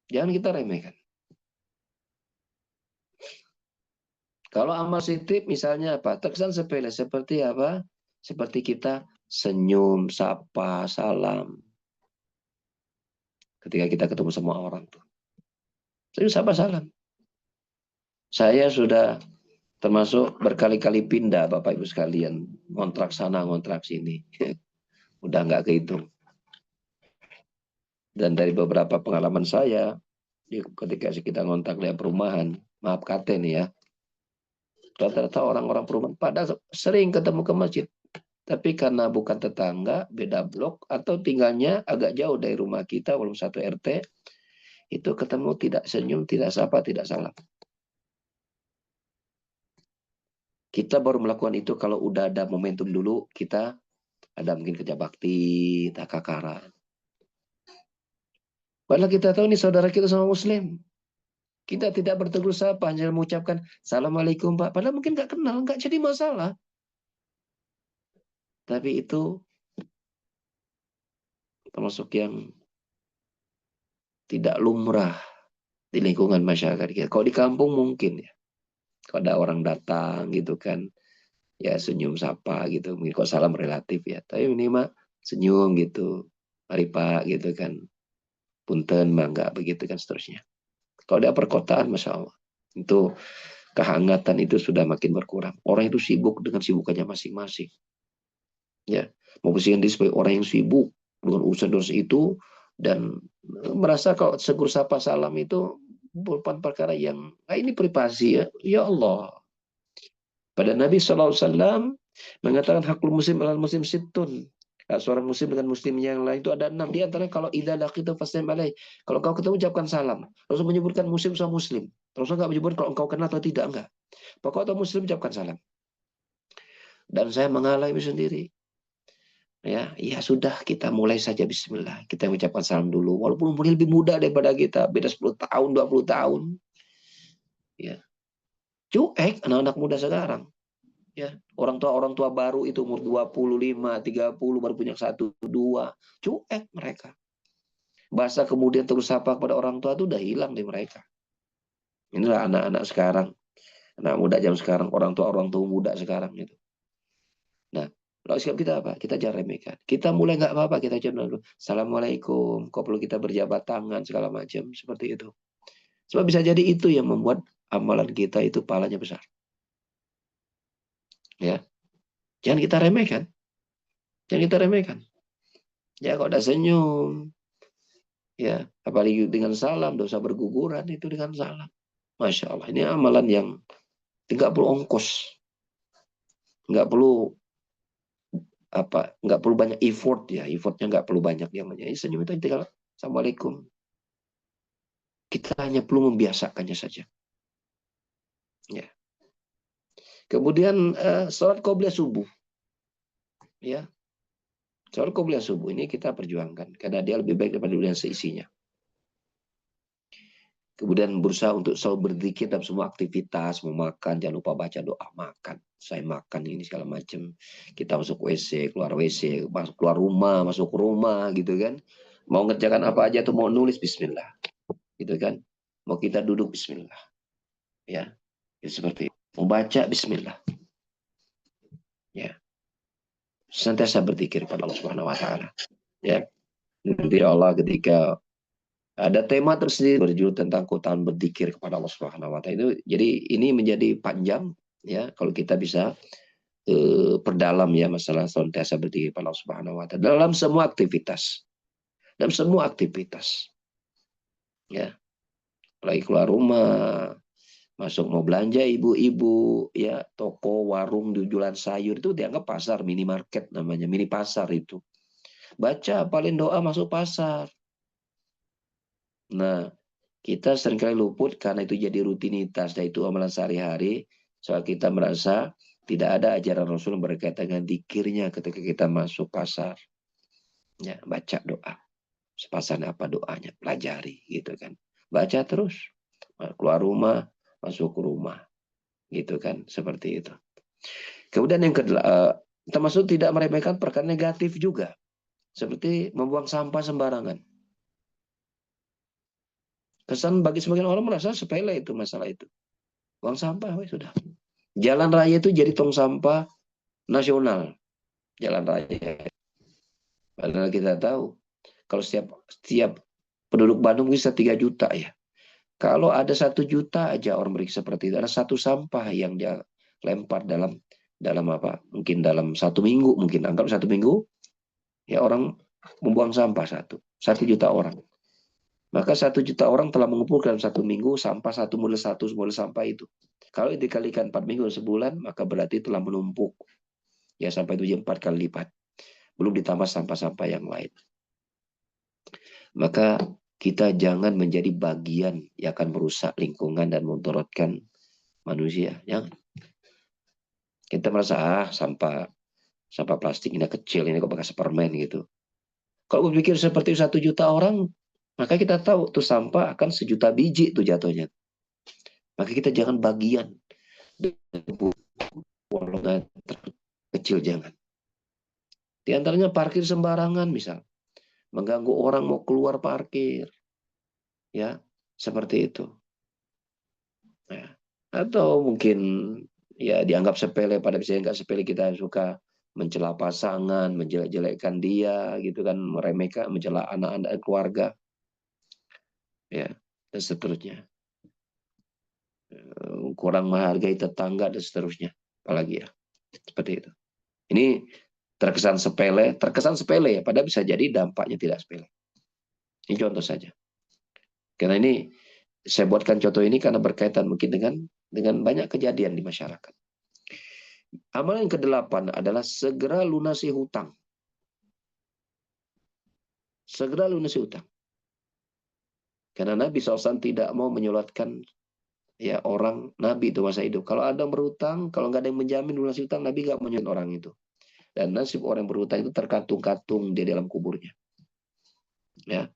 jangan kita remehkan. Kalau amal positif misalnya apa? Terkesan sepele seperti apa? Seperti kita senyum, sapa, salam. Ketika kita ketemu sama orang tuh. Senyum, sapa, salam. Saya sudah termasuk berkali-kali pindah Bapak Ibu sekalian. Ngontrak sana, ngontrak sini. Udah nggak kehitung. Dan dari beberapa pengalaman saya, ketika kita ngontrak lihat perumahan, maaf kata nih ya, rata-rata orang-orang perumahan pada sering ketemu ke masjid. Tapi karena bukan tetangga, beda blok, atau tinggalnya agak jauh dari rumah kita, walaupun satu RT, itu ketemu tidak senyum, tidak sapa, tidak salam. Kita baru melakukan itu kalau udah ada momentum dulu, kita ada mungkin kerja bakti, takakara. Padahal kita tahu ini saudara kita sama muslim. Kita tidak bertegur sapa, hanya mengucapkan Assalamualaikum Pak. Padahal mungkin nggak kenal, nggak jadi masalah. Tapi itu termasuk yang tidak lumrah di lingkungan masyarakat kita. Kalau di kampung mungkin ya. Kalau ada orang datang gitu kan, ya senyum sapa gitu. Mungkin kok salam relatif ya. Tapi minimal senyum gitu. Mari Pak gitu kan. Punten bangga begitu kan seterusnya. Kalau di perkotaan Masya Allah. Itu kehangatan itu sudah makin berkurang. Orang itu sibuk dengan sibukannya masing-masing. Ya, memposisikan diri sebagai orang yang sibuk dengan urusan-urusan itu dan merasa kalau segur sapa salam itu merupakan perkara yang ini privasi ya. Ya Allah. Pada Nabi SAW mengatakan hakul muslim al muslim situn. Seorang muslim dengan muslim yang lain itu ada 6. Di antaranya kalau idza laqitu faslim alaih. Kalau kau ketemu ucapkan salam. Rasul menyebutkan muslim sama muslim. Rasul enggak menyebutkan kalau engkau kenal atau tidak, enggak. Pokoknya atau muslim ucapkan salam. Dan saya mengalami sendiri. Ya, ya sudah kita mulai saja bismillah. Kita mengucapkan salam dulu. Walaupun umurnya lebih muda daripada kita, beda 10 tahun, 20 tahun. Ya. Cuek anak-anak muda sekarang. Ya, orang tua baru itu umur 25, 30 baru punya 1, 2. Cuek mereka. Bahasa kemudian terus sapa kepada orang tua itu udah hilang di mereka. Inilah anak-anak sekarang. Anak muda jam sekarang, orang tua muda sekarang gitu. Nah, lalu sikap kita apa? Kita jangan remehkan. Kita mulai nggak apa-apa, kita coba dulu. Assalamualaikum. Kok perlu kita berjabat tangan segala macam seperti itu. Sebab bisa jadi itu yang membuat amalan kita itu pahalanya besar. Ya, jangan kita remehkan. Jangan kita remehkan. Ya, kalau udah senyum, ya, apalagi dengan salam, dosa berguguran itu dengan salam. Masya Allah, ini amalan yang nggak perlu ongkos, nggak perlu nggak perlu banyak effort ya, effortnya nggak perlu banyak yang namanya. Senyum itu tinggal Assalamualaikum. Kita hanya perlu membiasakannya saja. Ya. Kemudian sholat qobliyah subuh. Ya. Sholat qobliyah subuh ini kita perjuangkan karena dia lebih baik daripada dunia seisinya. Kemudian berusaha untuk selalu berzikir dalam semua aktivitas, mau makan, jangan lupa baca doa makan. Saya makan ini segala macam. Kita masuk WC, keluar WC, masuk keluar rumah, masuk rumah gitu kan. Mau ngerjakan apa aja tuh, mau nulis bismillah. Gitu kan. Mau kita duduk bismillah. Ya. Itu seperti itu. Membaca bismillah. Ya. Senantiasa berzikir pada Allah Subhanahu wa taala. Ya. Nanti Allah ketika ada tema tersendiri berjudul tentang keutamaan berzikir kepada Allah Subhanahu wa taala. Itu jadi ini menjadi panjang ya kalau kita bisa perdalam ya masalah senantiasa berzikir kepada Allah Subhanahu wa taala dalam semua aktivitas. Dalam semua aktivitas. Ya. Lagi keluar rumah, masuk mau belanja ibu-ibu ya, toko warung di jualan sayur itu dianggap pasar, minimarket namanya, mini pasar itu. Baca paling doa masuk pasar. Nah, kita seringkali luput karena itu jadi rutinitas dan itu amalan sehari-hari. Soal kita merasa tidak ada ajaran Rasul berkaitan dengan zikirnya ketika kita masuk pasar. Ya, baca doa. Sepasarnya apa doanya, pelajari gitu kan. Baca terus. Keluar rumah, masuk ke rumah. Gitu kan, seperti itu. Kemudian yang kedua, termasuk tidak meremehkan perkara negatif juga. Seperti membuang sampah sembarangan. Kesan bagi sebagian orang merasa sepele itu masalah itu. Buang sampah, sudah. Jalan raya itu jadi tong sampah nasional. Jalan raya. Padahal kita tahu, kalau setiap penduduk Bandung bisa 3 juta ya. Kalau ada 1 juta aja orang meriksa seperti itu, ada 1 sampah yang dia lempar dalam apa? Mungkin dalam 1 minggu, mungkin anggap 1 minggu, ya orang membuang sampah 1 juta orang. Maka 1 juta orang telah mengumpulkan dalam 1 minggu sampah 1 model sampah itu. Kalau dikalikan 4 minggu sebulan, maka berarti telah menumpuk. Ya sampai 4 kali lipat. Belum ditambah sampah-sampah yang lain. Maka kita jangan menjadi bagian yang akan merusak lingkungan dan memudaratkan manusia. Jangan. Kita merasa sampah plastik ini kecil, ini kok bekas permen gitu. Kalau berpikir seperti 1 juta orang, maka kita tahu tuh sampah akan 1 juta biji tuh jatuhnya. Maka kita jangan bagian dari golongan terkecil, jangan. Di antaranya parkir sembarangan misal, mengganggu orang mau keluar parkir, ya seperti itu. Ya. Atau mungkin ya dianggap sepele, pada misalnya nggak sepele kita suka mencela pasangan, menjelek-jelekkan dia, gitu kan, meremehkan, mencela anak-anak keluarga, ya dan seterusnya. Kurang menghargai tetangga dan seterusnya, apalagi ya seperti itu. Ini terkesan sepele ya, padahal bisa jadi dampaknya tidak sepele. Ini contoh saja. Karena ini saya buatkan contoh ini karena berkaitan mungkin dengan banyak kejadian di masyarakat. Amalan yang ke-8 adalah segera lunasi hutang. Segera lunasi hutang. Karena Nabi SAW tidak mau menyolatkan ya orang Nabi itu masa hidup. Kalau ada yang berhutang, kalau nggak ada yang menjamin lunasi hutang, Nabi nggak menyolat orang itu. Dan nasib orang yang berhutang itu terkatung-katung di dalam kuburnya. Ya,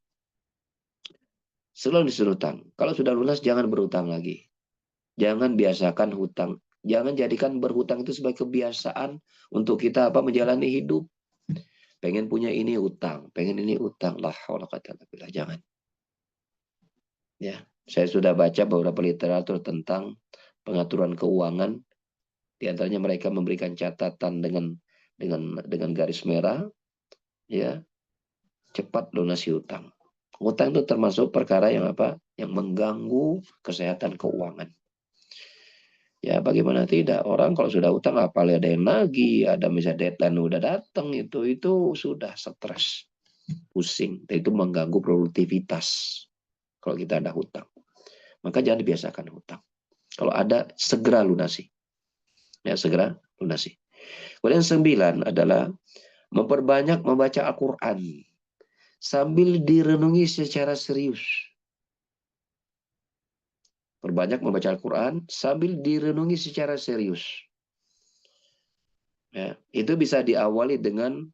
selalu disuruh hutang. Kalau sudah lunas jangan berhutang lagi. Jangan biasakan hutang. Jangan jadikan berhutang itu sebagai kebiasaan untuk kita menjalani hidup. Pengen punya ini utang, pengen ini utang. La haula wala quwata illa billah. Jangan. Ya, saya sudah baca beberapa literatur tentang pengaturan keuangan. Di antaranya mereka memberikan catatan dengan garis merah, ya, cepat lunasi hutang. Hutang itu termasuk perkara yang yang mengganggu kesehatan keuangan. Ya bagaimana tidak, orang kalau sudah utang apalagi ada yang nagih, ada misalnya deadline udah datang, itu sudah stres, pusing, dan itu mengganggu produktivitas kalau kita ada hutang. Maka jangan dibiasakan hutang. Kalau ada segera lunasi. Ya segera lunasi. Kemudian 9 adalah memperbanyak membaca Al-Quran sambil direnungi secara serius. Perbanyak membaca Al-Quran sambil direnungi secara serius. Ya, itu bisa diawali dengan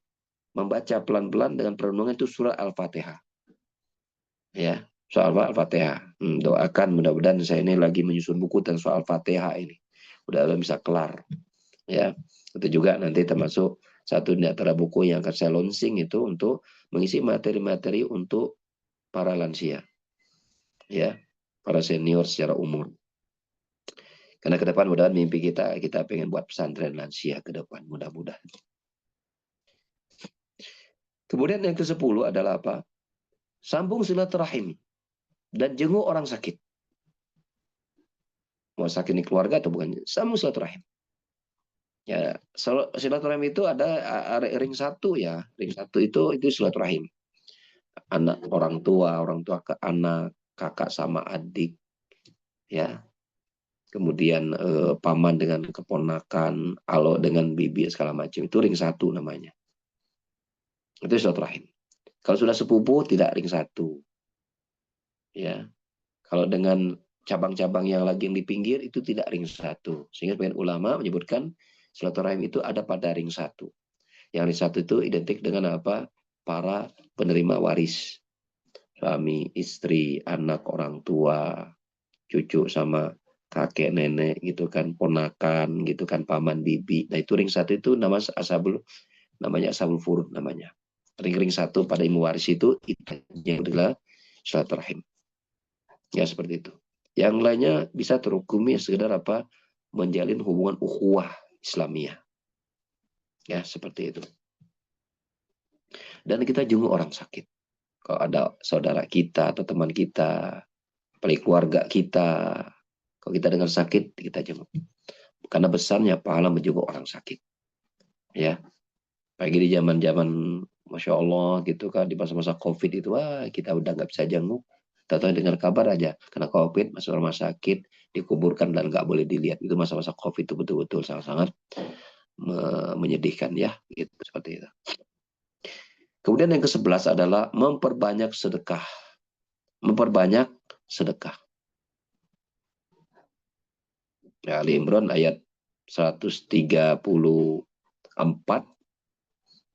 membaca pelan-pelan dengan perenungan itu surah Al-Fatihah. Ya, soal Al-Fatihah. Doakan mudah-mudahan saya ini lagi menyusun buku tentang soal Al-Fatihah ini. Mudah-mudahan bisa kelar. Ya, itu juga nanti termasuk satu di antara buku yang akan saya launching itu untuk mengisi materi-materi untuk para lansia. Ya, para senior secara umum. Karena ke depan mudah-mudahan mimpi kita pengen buat pesantren lansia ke depan, mudah-mudahan. Kemudian yang ke-10 adalah apa? Sambung silaturahim dan jenguk orang sakit. Mau sakit ini keluarga atau bukan? Sambung silaturahim. Ya, silaturahim itu ada ring 1 ya. Ring 1 itu silaturahim. Anak orang tua ke anak, kakak sama adik, ya. Kemudian paman dengan keponakan, alo dengan bibi segala macam. Itu ring 1 namanya. Itu silaturahim. Kalau sudah sepupu tidak ring 1. Ya. Kalau dengan cabang-cabang yang lagi yang di pinggir itu tidak ring 1. Sehingga sebagian ulama menyebutkan silaturahim itu ada pada ring 1. Yang ring 1 itu identik dengan apa? Para penerima waris. Suami, istri, anak, orang tua, cucu sama kakek, nenek gitu kan, ponakan gitu kan, paman, bibi. Nah, itu ring 1 itu namanya ashabul furud namanya. Ring-ring 1 pada ilmu waris itu adalah silaturahim. Ya seperti itu. Yang lainnya bisa terhukumi sekedar apa? Menjalin hubungan ukhuwah Islamiyah. Ya, seperti itu. Dan kita jenguk orang sakit. Kalau ada saudara kita atau teman kita, apalagi keluarga kita, kalau kita dengar sakit, kita jenguk. Karena besarnya pahala menjenguk orang sakit. Ya. Pagi di zaman-zaman Masya Allah gitu kan, di masa-masa COVID itu, wah kita udah nggak bisa jenguk. Tahu dengar kabar aja, kena COVID, masuk rumah sakit, dikuburkan dan nggak boleh dilihat. Itu masa-masa COVID itu betul-betul sangat-sangat menyedihkan ya, gitu, seperti itu. Kemudian yang ke-11 adalah memperbanyak sedekah. Memperbanyak sedekah. Ya, Ali Imran ayat 134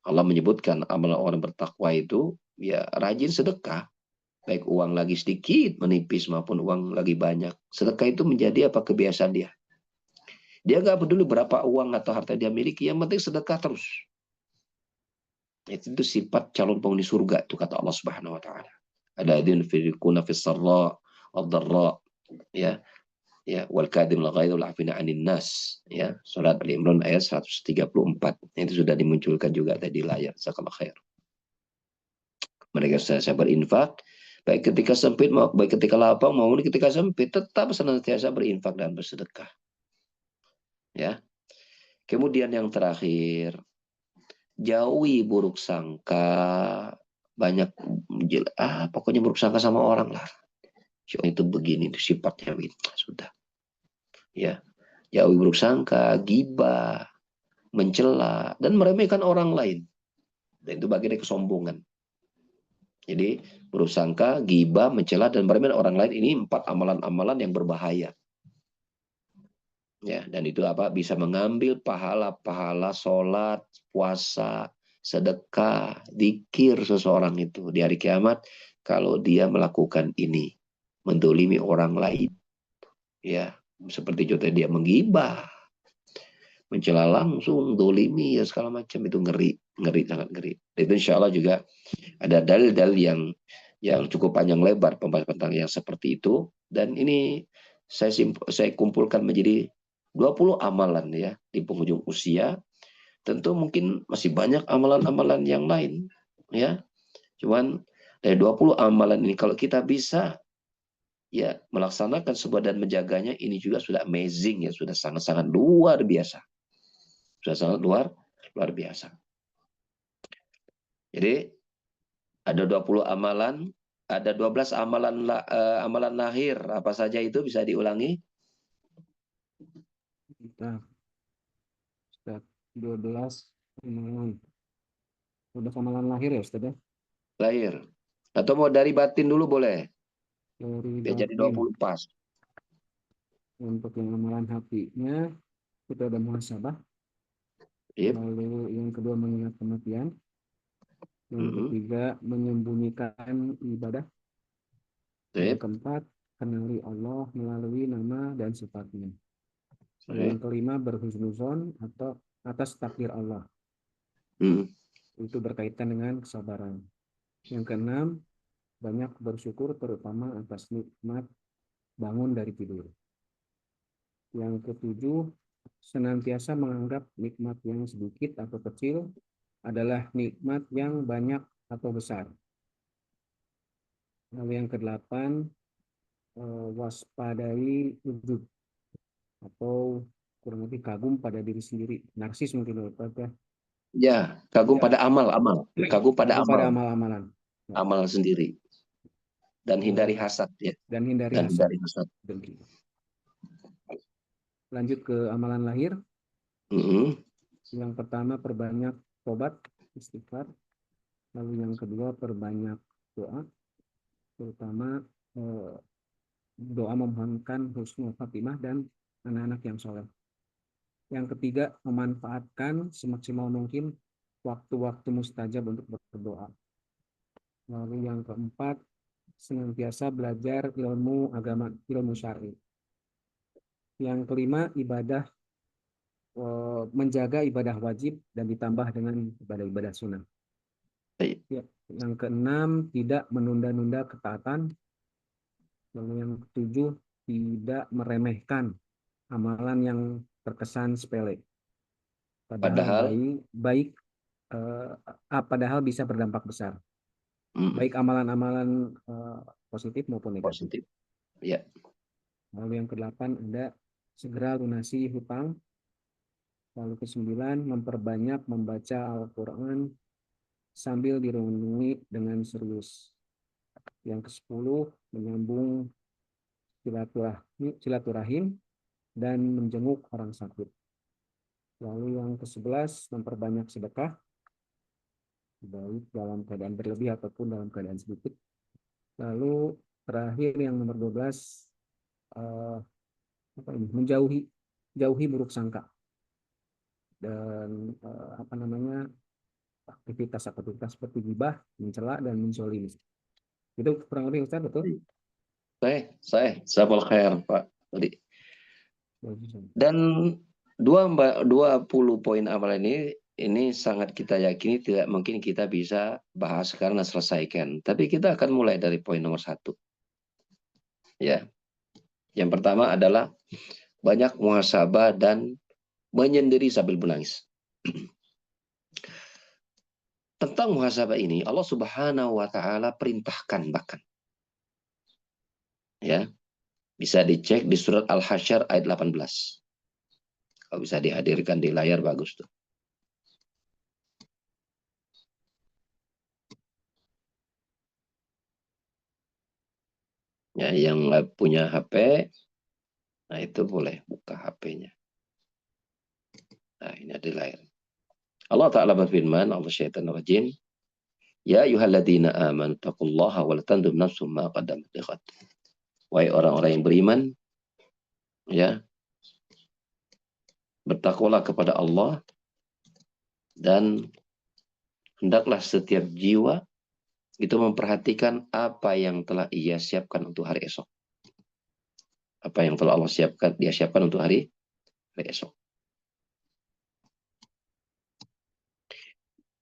Allah menyebutkan amalan orang bertakwa itu ya rajin sedekah. baik uang lagi sedikit menipis maupun uang lagi banyak. Sedekah itu menjadi apa kebiasaan dia. Dia nggak peduli berapa uang atau harta dia miliki, yang penting sedekah terus. Itu sifat calon penghuni surga itu kata Allah Subhanahu wa taala. Alladzina yunfiquna fis sarra wad-dharra, ya. Ya, wal kadhimul ghaidh wal 'afina 'anil nas, ya. Surat Al-Imran ayat 134. Itu sudah dimunculkan juga tadi layar. Jazakallahu khair. Mereka saya berinfak baik ketika sempit baik ketika lapang maupun ketika sempit, tetap senantiasa berinfak dan bersedekah, ya. Kemudian yang terakhir, jauhi buruk sangka, banyak pokoknya buruk sangka sama orang lah. Itu begini, itu sifatnya sudah, ya. Jauhi buruk sangka, gibah, mencela dan meremehkan orang lain. Dan itu bagian dari kesombongan. Jadi buruk sangka, gibah, mencela dan meremehkan orang lain, ini 4 amalan-amalan yang berbahaya. Ya, dan itu apa? Bisa mengambil pahala-pahala sholat, puasa, sedekah, zikir seseorang itu di hari kiamat kalau dia melakukan ini, mendolimi orang lain. Ya, seperti contohnya dia menggibah, mencela langsung, dolimi, ya segala macam, itu ngeri, ngeri, sangat ngeri. Dan itu insya Allah juga ada dalil-dalil yang cukup panjang lebar pembahasan tentang yang seperti itu. Dan ini saya kumpulkan menjadi 20 amalan ya di penghujung usia. Tentu mungkin masih banyak amalan-amalan yang lain ya. Cuman dari 20 amalan ini kalau kita bisa ya melaksanakan sebuah dan menjaganya, ini juga sudah amazing ya, sudah sangat-sangat luar biasa. Sudah sangat luar biasa. Jadi ada 20 amalan, ada 12 amalan lahir. Apa saja itu bisa diulangi? Kita Ustaz, 12 amalan. Udah amalan lahir ya Ustaz ya? Lahir. Atau mau dari batin dulu boleh? Dari Biar jadi batin. 20 pas. Untuk yang amalan hatinya, kita ada muhasabah. Yep. Lalu yang kedua mengingat kematian. Yang ketiga menyembunyikan ibadah. Yang Yep. keempat kenali Allah melalui nama dan sifatnya. Yep. Yang kelima berhusnuzon atau atas takdir Allah. Itu berkaitan dengan kesabaran. Yang keenam banyak bersyukur terutama atas nikmat bangun dari tidur. Yang ketujuh, senantiasa menganggap nikmat yang sedikit atau kecil adalah nikmat yang banyak atau besar. Lalu yang kedelapan, waspadai ujub atau kurang lebih kagum pada diri sendiri. Narsis mungkin ya. Ya, kagum Ya, pada amal-amal. Kagum pada kagum pada amal. amal-amalan. Ya. Amal sendiri. Dan hindari hasad ya. Dan hindari Dan hasad. hindari hasad. Lanjut ke amalan lahir. Yang pertama perbanyak tobat, istighfar. Lalu yang kedua perbanyak doa, terutama doa memohonkan husnul khatimah dan anak-anak yang soleh. Yang ketiga memanfaatkan semaksimal mungkin waktu-waktu mustajab untuk berdoa. Lalu yang keempat senantiasa belajar ilmu agama, ilmu syar'i. Yang kelima ibadah, menjaga ibadah wajib dan ditambah dengan ibadah-ibadah sunnah. Ya, yang keenam tidak menunda-nunda ketaatan. Lalu yang ketujuh tidak meremehkan amalan yang terkesan sepele. Padahal baik padahal bisa berdampak besar. Baik amalan-amalan positif maupun negatif. Positif. Ya. Lalu yang kedelapan ada segera lunasi hutang. Lalu kesembilan memperbanyak membaca Al-Quran sambil direnungi dengan serius. Yang ke-10 menyambung silaturahim dan menjenguk orang sakit. Lalu yang ke-11 memperbanyak sedekah baik dalam keadaan berlebih ataupun dalam keadaan sedikit. Lalu terakhir yang nomor 12 menjauhi buruk sangka dan aktivitas seperti gibah, mencela dan menzolimi. Itu kurang lebih Ustaz, betul? Saya sabal khair Pak tadi. Bagus. Dan 20 poin amal ini sangat kita yakini tidak mungkin kita bisa bahas sekarang dan selesaikan. Tapi kita akan mulai dari poin nomor 1. Ya, yang pertama adalah banyak muhasabah dan menyendiri sambil menangis. Tentang muhasabah ini Allah Subhanahu wa taala perintahkan bahkan. Ya, bisa dicek di surat Al-Hasyr ayat 18. Kalau bisa dihadirkan di layar bagus tuh. Ya, yang nggak punya HP, nah itu boleh buka HP-nya. Nah, ini ada di layar. Allah Ta'ala berfirman, Allah syaitan rajim, Ya ayyuhalladzina amanu taqullaha wa la tanzur nafsum ma qaddamat lighad. Wahai orang-orang yang beriman, ya, bertakwalah kepada Allah dan hendaklah setiap jiwa itu memperhatikan apa yang telah ia siapkan untuk hari esok. Apa yang telah Allah siapkan, dia siapkan untuk hari esok.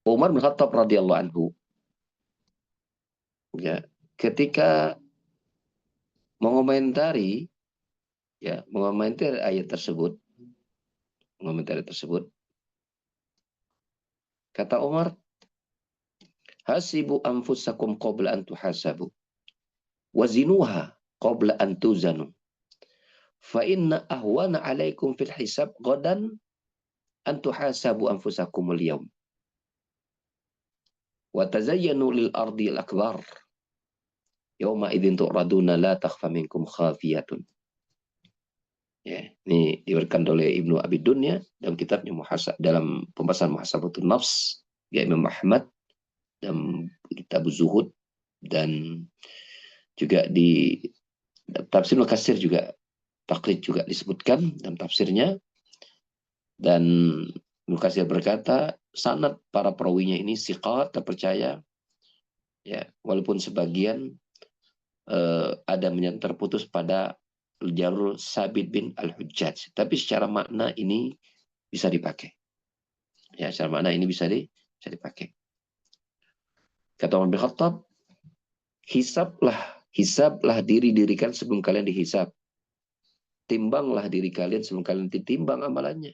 Umar bin Khattab radhiyallahu anhu, ya, ketika mengomentari ayat tersebut, kata Umar, hasibu anfusakum qabla an tuhasabu wazinuha qabla an tuzanu fa inna ahwana alaikum fil hisab ghadan an tuhasabu anfusakum al-yawm wa tazayyanu lil ardi al-akbar yawma idzin tu'raduna la takhfa minkum khafiyatun. Ya, ini diberikan oleh Ibnu Abi Dunya dalam kitabnya dalam pembahasan Muhasabatun Nafs, ya Imam Ahmad dalam kitab Zuhud, dan juga di tafsir Al-Qasir juga takrij juga disebutkan dalam tafsirnya. Dan Ibnu Katsir berkata sanad para perawinya ini siqat, terpercaya, ya, walaupun sebagian ada yang terputus pada jalur Sabit bin Al-Hujjaj, tapi secara makna ini bisa dipakai. Ya, secara makna ini bisa dipakai. Kata Umar bin Khattab, hisablah diri-dirikan sebelum kalian dihisab. Timbanglah diri kalian sebelum kalian ditimbang amalannya.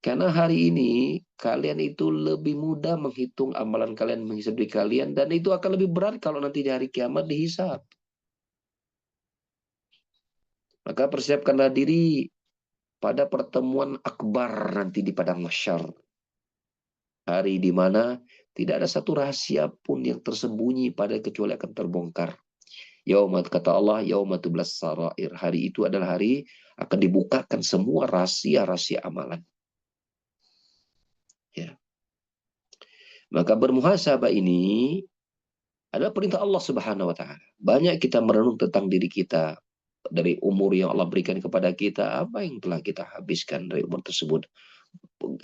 Karena hari ini kalian itu lebih mudah menghitung amalan kalian, menghisab diri kalian, dan itu akan lebih berat kalau nanti di hari kiamat dihisab. Maka persiapkanlah diri pada pertemuan akbar nanti di padang mahsyar. Hari di mana tidak ada satu rahasia pun yang tersembunyi pada kecuali akan terbongkar. Yaumat, kata Allah, yaumatublas sarair. Hari itu adalah hari akan dibukakan semua rahasia-rahasia amalan. Ya. Maka bermuhasabah ini adalah perintah Allah Subhanahu wa taala. Banyak kita merenung tentang diri kita, dari umur yang Allah berikan kepada kita, apa yang telah kita habiskan dari umur tersebut.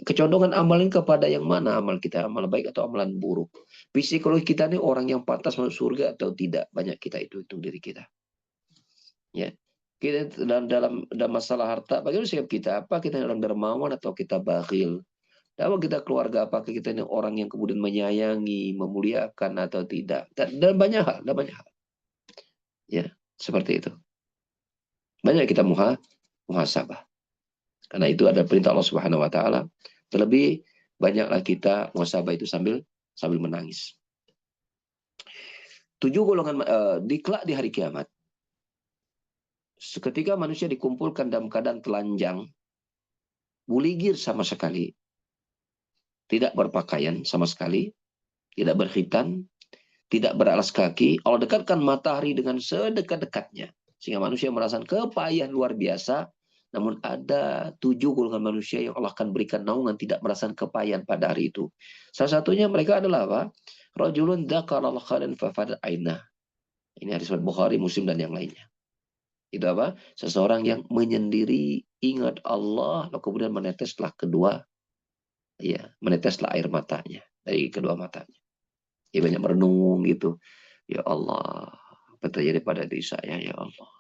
Kecondongan amalin kepada yang mana, amal kita amal baik atau amalan buruk. Psikologi kita ini orang yang pantas masuk surga atau tidak, banyak kita itu diri kita. Ya. Kita dalam masalah harta, bagaimana sikap kita? Apa kita orang dermawan atau kita bakhil? Dalam kita keluarga, apakah kita ini orang yang kemudian menyayangi, memuliakan atau tidak? Dan banyak hal, Ya, seperti itu. Banyak kita muhasabah. Karena itu ada perintah Allah Subhanahu wa taala. Terlebih banyaklah kita muhasabah itu sambil menangis. 7 golongan kelak di hari kiamat. Ketika manusia dikumpulkan dalam keadaan telanjang, buligir sama sekali, tidak berpakaian sama sekali, tidak berkhitan, tidak beralas kaki, Allah dekatkan matahari dengan sedekat-dekatnya, sehingga manusia merasakan kepayahan luar biasa. Namun ada 7 golongan manusia yang Allah akan berikan naungan tidak merasakan kepayahan pada hari itu. Salah satunya mereka adalah apa? Rajulun dzakarallaha khairan fafadat ainah. Ini hadis Bukhari, Muslim, dan yang lainnya. Itu apa? Seseorang yang menyendiri ingat Allah, lalu kemudian meneteslah meneteslah air matanya dari kedua matanya. Ya, banyak merenung gitu. Ya Allah, apa terjadi pada diri saya, ya Allah.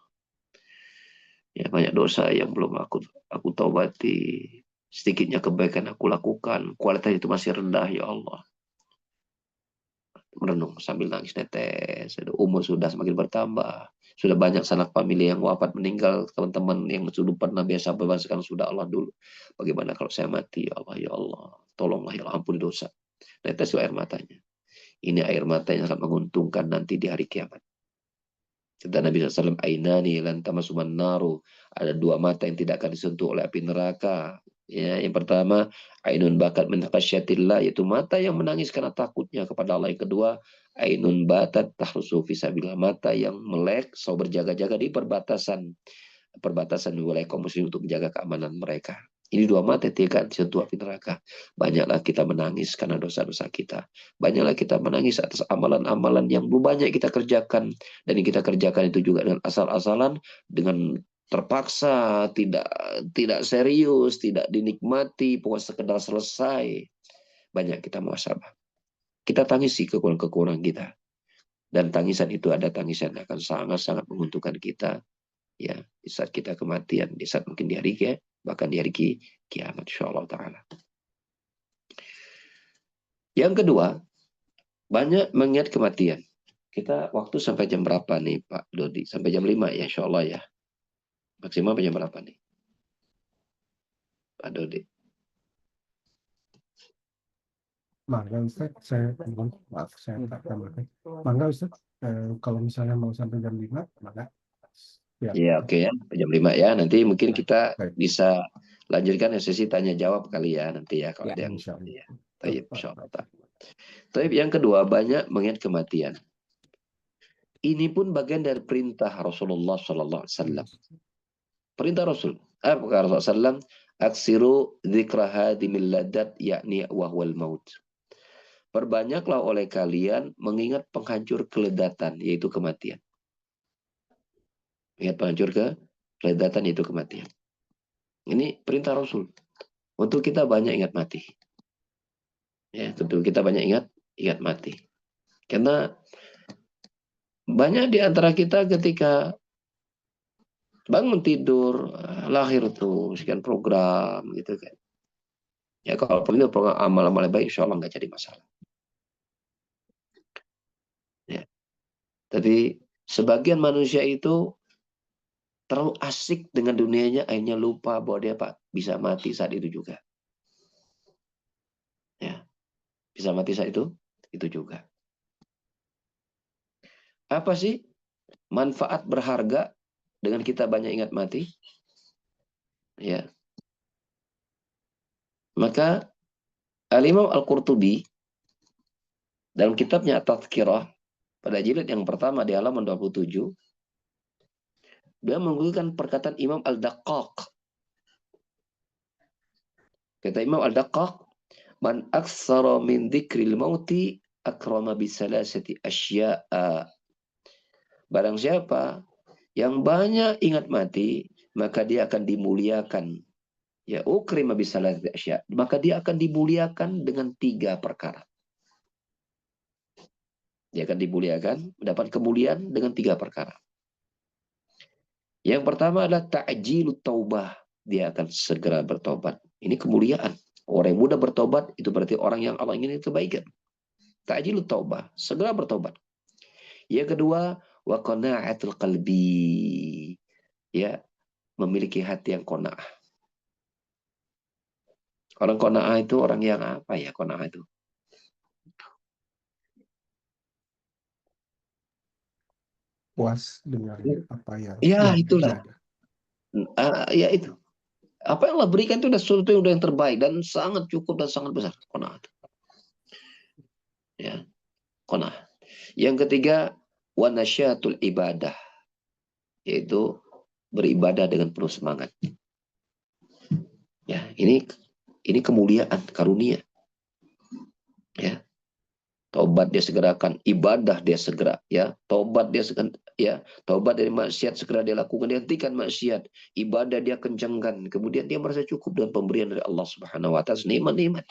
Ya, banyak dosa yang belum aku taubati. Sedikitnya kebaikan aku lakukan, kualitas itu masih rendah, ya Allah. Merenung sambil nangis netes. Umur sudah semakin bertambah. Sudah banyak sanak famili yang wafat meninggal, teman-teman yang dulu pernah biasa bebas sekarang sudah Allah dulu. Bagaimana kalau saya mati, ya Allah, ya Allah. Tolonglah, ya Allah, ampuni dosa. Netes air matanya. Ini air mata yang sangat menguntungkan nanti di hari kiamat. Kata Nabi SAW, ainani lan tamasuman naru. Ada dua mata yang tidak akan disentuh oleh api neraka. Ya, yang pertama, ainun bakat min khasyatillah, yaitu mata yang menangis karena takutnya kepada Allah. Yang kedua, ainun batat tahrusu fisabilillah, mata yang melek, selalu berjaga-jaga di perbatasan wilayah kaum muslim untuk menjaga keamanan mereka. Ini dua mata tidak disentuh api neraka. Banyaklah kita menangis karena dosa-dosa kita. Banyaklah kita menangis atas amalan-amalan yang belum banyak kita kerjakan. Dan yang kita kerjakan itu juga dengan asal-asalan, dengan terpaksa, tidak serius, tidak dinikmati, pokoknya sekedar selesai. Banyak kita muhasabah. Kita tangisi kekurangan-kekurangan kita. Dan tangisan itu ada tangisan yang akan sangat-sangat menguntungkan kita. Ya, di saat kita kematian, di saat mungkin di hari bahkan di hari kiamat, insyaallah ta'ala. Yang kedua, banyak mengingat kematian. Kita waktu sampai jam berapa nih Pak Dodi? Sampai jam 5 ya, insyaallah ya. Maksimal jam berapa nih Pak Dodi? Mangga Ustaz, saya maaf saya tak tambahkan. Mangga Ustaz, kalau misalnya mau sampai jam 5, mangga. Ya, Ya, oke ya, jam 5 ya. Nanti mungkin nah, kita baik. bisa lanjutkan sesi tanya jawab kali ya nanti ya kalau Ya, ada yang Insyaallah. ya. Baik, insyaallah. Tapi yang kedua, banyak mengingat kematian. Ini pun bagian dari perintah Rasulullah sallallahu alaihi wasallam. Perintah Rasul. Apa Rasulullah sallam? Aksiru dzikra hadimil ladat yakni wahwal maut. Perbanyaklah oleh kalian mengingat penghancur keledatan yaitu kematian. Ingat penghancur keledatan yaitu kematian. Ini perintah Rasul. Untuk kita banyak ingat mati. Ya, tentu kita banyak ingat mati. Karena banyak di antara kita ketika bangun tidur, lahir tuh sekian program gitu kan. Ya kalau perlu program amal-amal baik insya Allah nggak jadi masalah. Ya. Tapi sebagian manusia itu terlalu asik dengan dunianya, akhirnya lupa bahwa dia bisa mati saat itu juga. Ya, bisa mati saat itu juga. Apa sih manfaat berharga dengan kita banyak ingat mati? Ya, maka Al-Imam Al-Qurtubi dalam kitabnya At-Tadhkirah pada jilid yang pertama di halaman 27, dia menggunakan perkataan Imam Al-Daqqaq. Kata Imam Al-Daqqaq, man aktsara min dzikril mauti akrama bisalasati asya'a. Barang siapa yang banyak ingat mati, maka dia akan dimuliakan. Ya, ukrima bisalasati asya'. Maka dia akan dimuliakan dengan 3 perkara. Dia akan dimuliakan, mendapat kemuliaan dengan 3 perkara. Yang pertama adalah ta'jilut taubah. Dia akan segera bertobat. Ini kemuliaan. Orang yang mudah bertobat, itu berarti orang yang Allah ingin kebaikan. Ta'jilut taubah. Segera bertobat. Yang kedua, wa qana'atul qalbi. Ya, memiliki hati yang qanaah. Orang qanaah itu orang yang apa ya qanaah itu? Puas dengan apa yang Ya, itulah. ada. Ya itu. Apa yang Allah berikan itu sudah sesuatu yang udah yang terbaik dan sangat cukup dan sangat besar. Qanaah. Ya, qanaah. Yang ketiga, wa nasyatul ibadah. Yaitu beribadah dengan penuh semangat. Ya, ini kemuliaan, karunia. Ya. Taubat dia segerakan, ibadah dia segera, ya. Taubat dia segera, ya. Taubat dari maksiat segera dia lakukan, dia hentikan maksiat. Ibadah dia kencangkan, kemudian dia merasa cukup dengan pemberian dari Allah Subhanahu wa taala, nikmat-nikmat.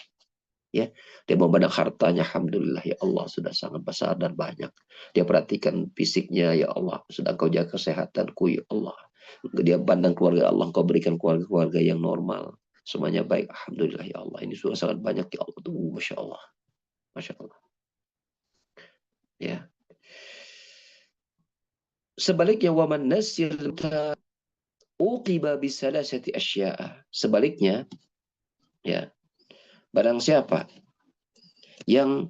Ya, dia mau banyak hartanya, alhamdulillah ya Allah sudah sangat besar dan banyak. Dia perhatikan fisiknya, ya Allah sudah Engkau jaga kesehatanku, ya Allah. Dia pandang keluarga Allah, Engkau berikan keluarga-keluarga yang normal, semuanya baik, alhamdulillah ya Allah. Ini sudah sangat banyak ya Allah tuh, masya Allah, masya Allah. Ya. Sebaliknya waman nasir uqiba bisalasati asya'a. Sebaliknya, ya, barang siapa yang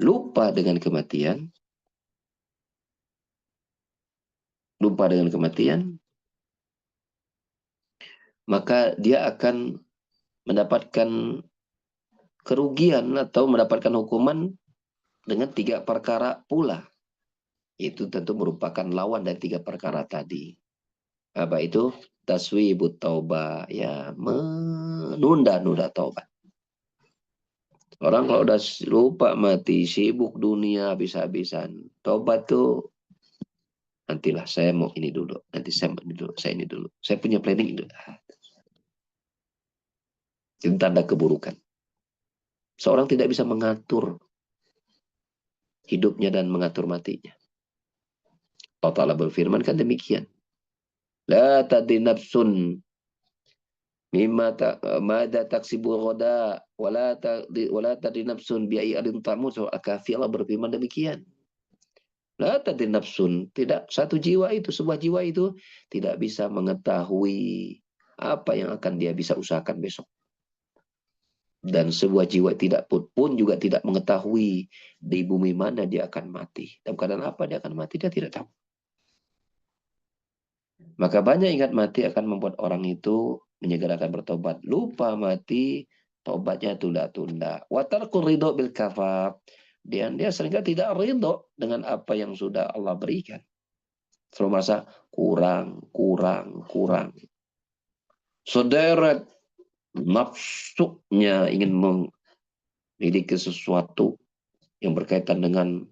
lupa dengan kematian, maka dia akan mendapatkan kerugian atau mendapatkan hukuman dengan 3 perkara pula. Itu tentu merupakan lawan dari 3 perkara tadi. Apa itu? Taswibut taubah, ya, menunda-nunda taubat. Orang kalau udah lupa mati, sibuk dunia habis-habisan, taubat tuh nantilah saya mau ini dulu, nanti saya mau ini dulu, saya punya planning itu. Itu tanda keburukan. Seorang tidak bisa mengatur hidupnya dan mengatur matinya. Allah Ta'ala berfirman kan demikian. La tadri nafsun mimma mada taksibu ghadan wala tadri nafsun bi ayyi ardin tamut. Al-Kahfi Allah berfirman demikian. La tadri nafsun, tidak satu jiwa itu, sebuah jiwa itu tidak bisa mengetahui apa yang akan dia bisa usahakan besok. Dan sebuah jiwa tidak pun juga tidak mengetahui di bumi mana dia akan mati. Dalam keadaan apa dia akan mati, dia tidak tahu. Maka banyak ingat mati akan membuat orang itu menyegerakan bertobat. Lupa mati, tobatnya tunda-tunda. Watarkul ridho bil kafaf. Dia seringkali tidak ridho dengan apa yang sudah Allah berikan. Selalu merasa kurang. Sederet nafsunya ingin memiliki sesuatu yang berkaitan dengan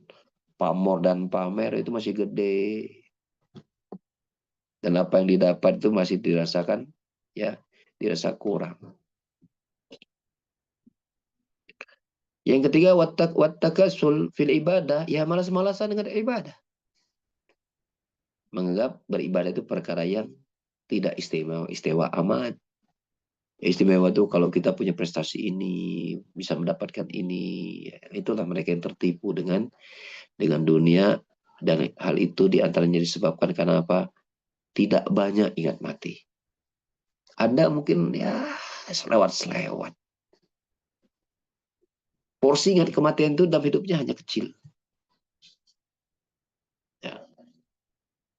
pamor dan pamer itu masih gede. Dan apa yang didapat itu masih dirasakan, ya, dirasa kurang. Yang ketiga, wattakasul fil ibadah, ya malas-malasan dengan ibadah. Menganggap beribadah itu perkara yang tidak istimewa amat. Istimewa itu kalau kita punya prestasi ini, bisa mendapatkan ini. Itulah mereka yang tertipu dengan dunia. Dan hal itu diantaranya disebabkan karena apa? Tidak banyak ingat mati. Anda mungkin ya selewat. Porsi ingat kematian itu dalam hidupnya hanya kecil. Ya.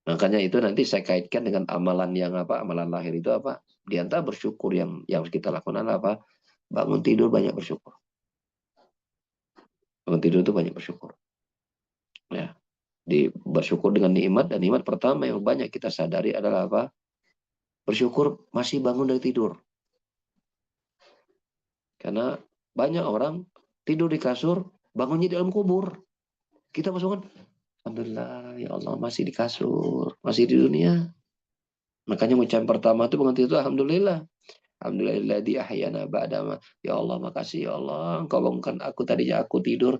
Makanya itu nanti saya kaitkan dengan amalan yang apa? Amalan lahir itu apa? Di antara bersyukur yang kita lakukan apa? Bangun tidur banyak bersyukur. Bangun tidur itu banyak bersyukur. Ya. Bersyukur dengan nikmat, dan nikmat pertama yang banyak kita sadari adalah apa? Bersyukur masih bangun dari tidur. Karena banyak orang tidur di kasur, bangunnya di dalam kubur. Kita masukkan, alhamdulillah ya Allah masih di kasur, masih di dunia. Makanya ucapan pertama itu bangun tidur, alhamdulillah. Alhamdulilladzi ahyana ba'dama. Ya Allah, makasih ya Allah, Engkau bangunkan aku, tadinya aku tidur.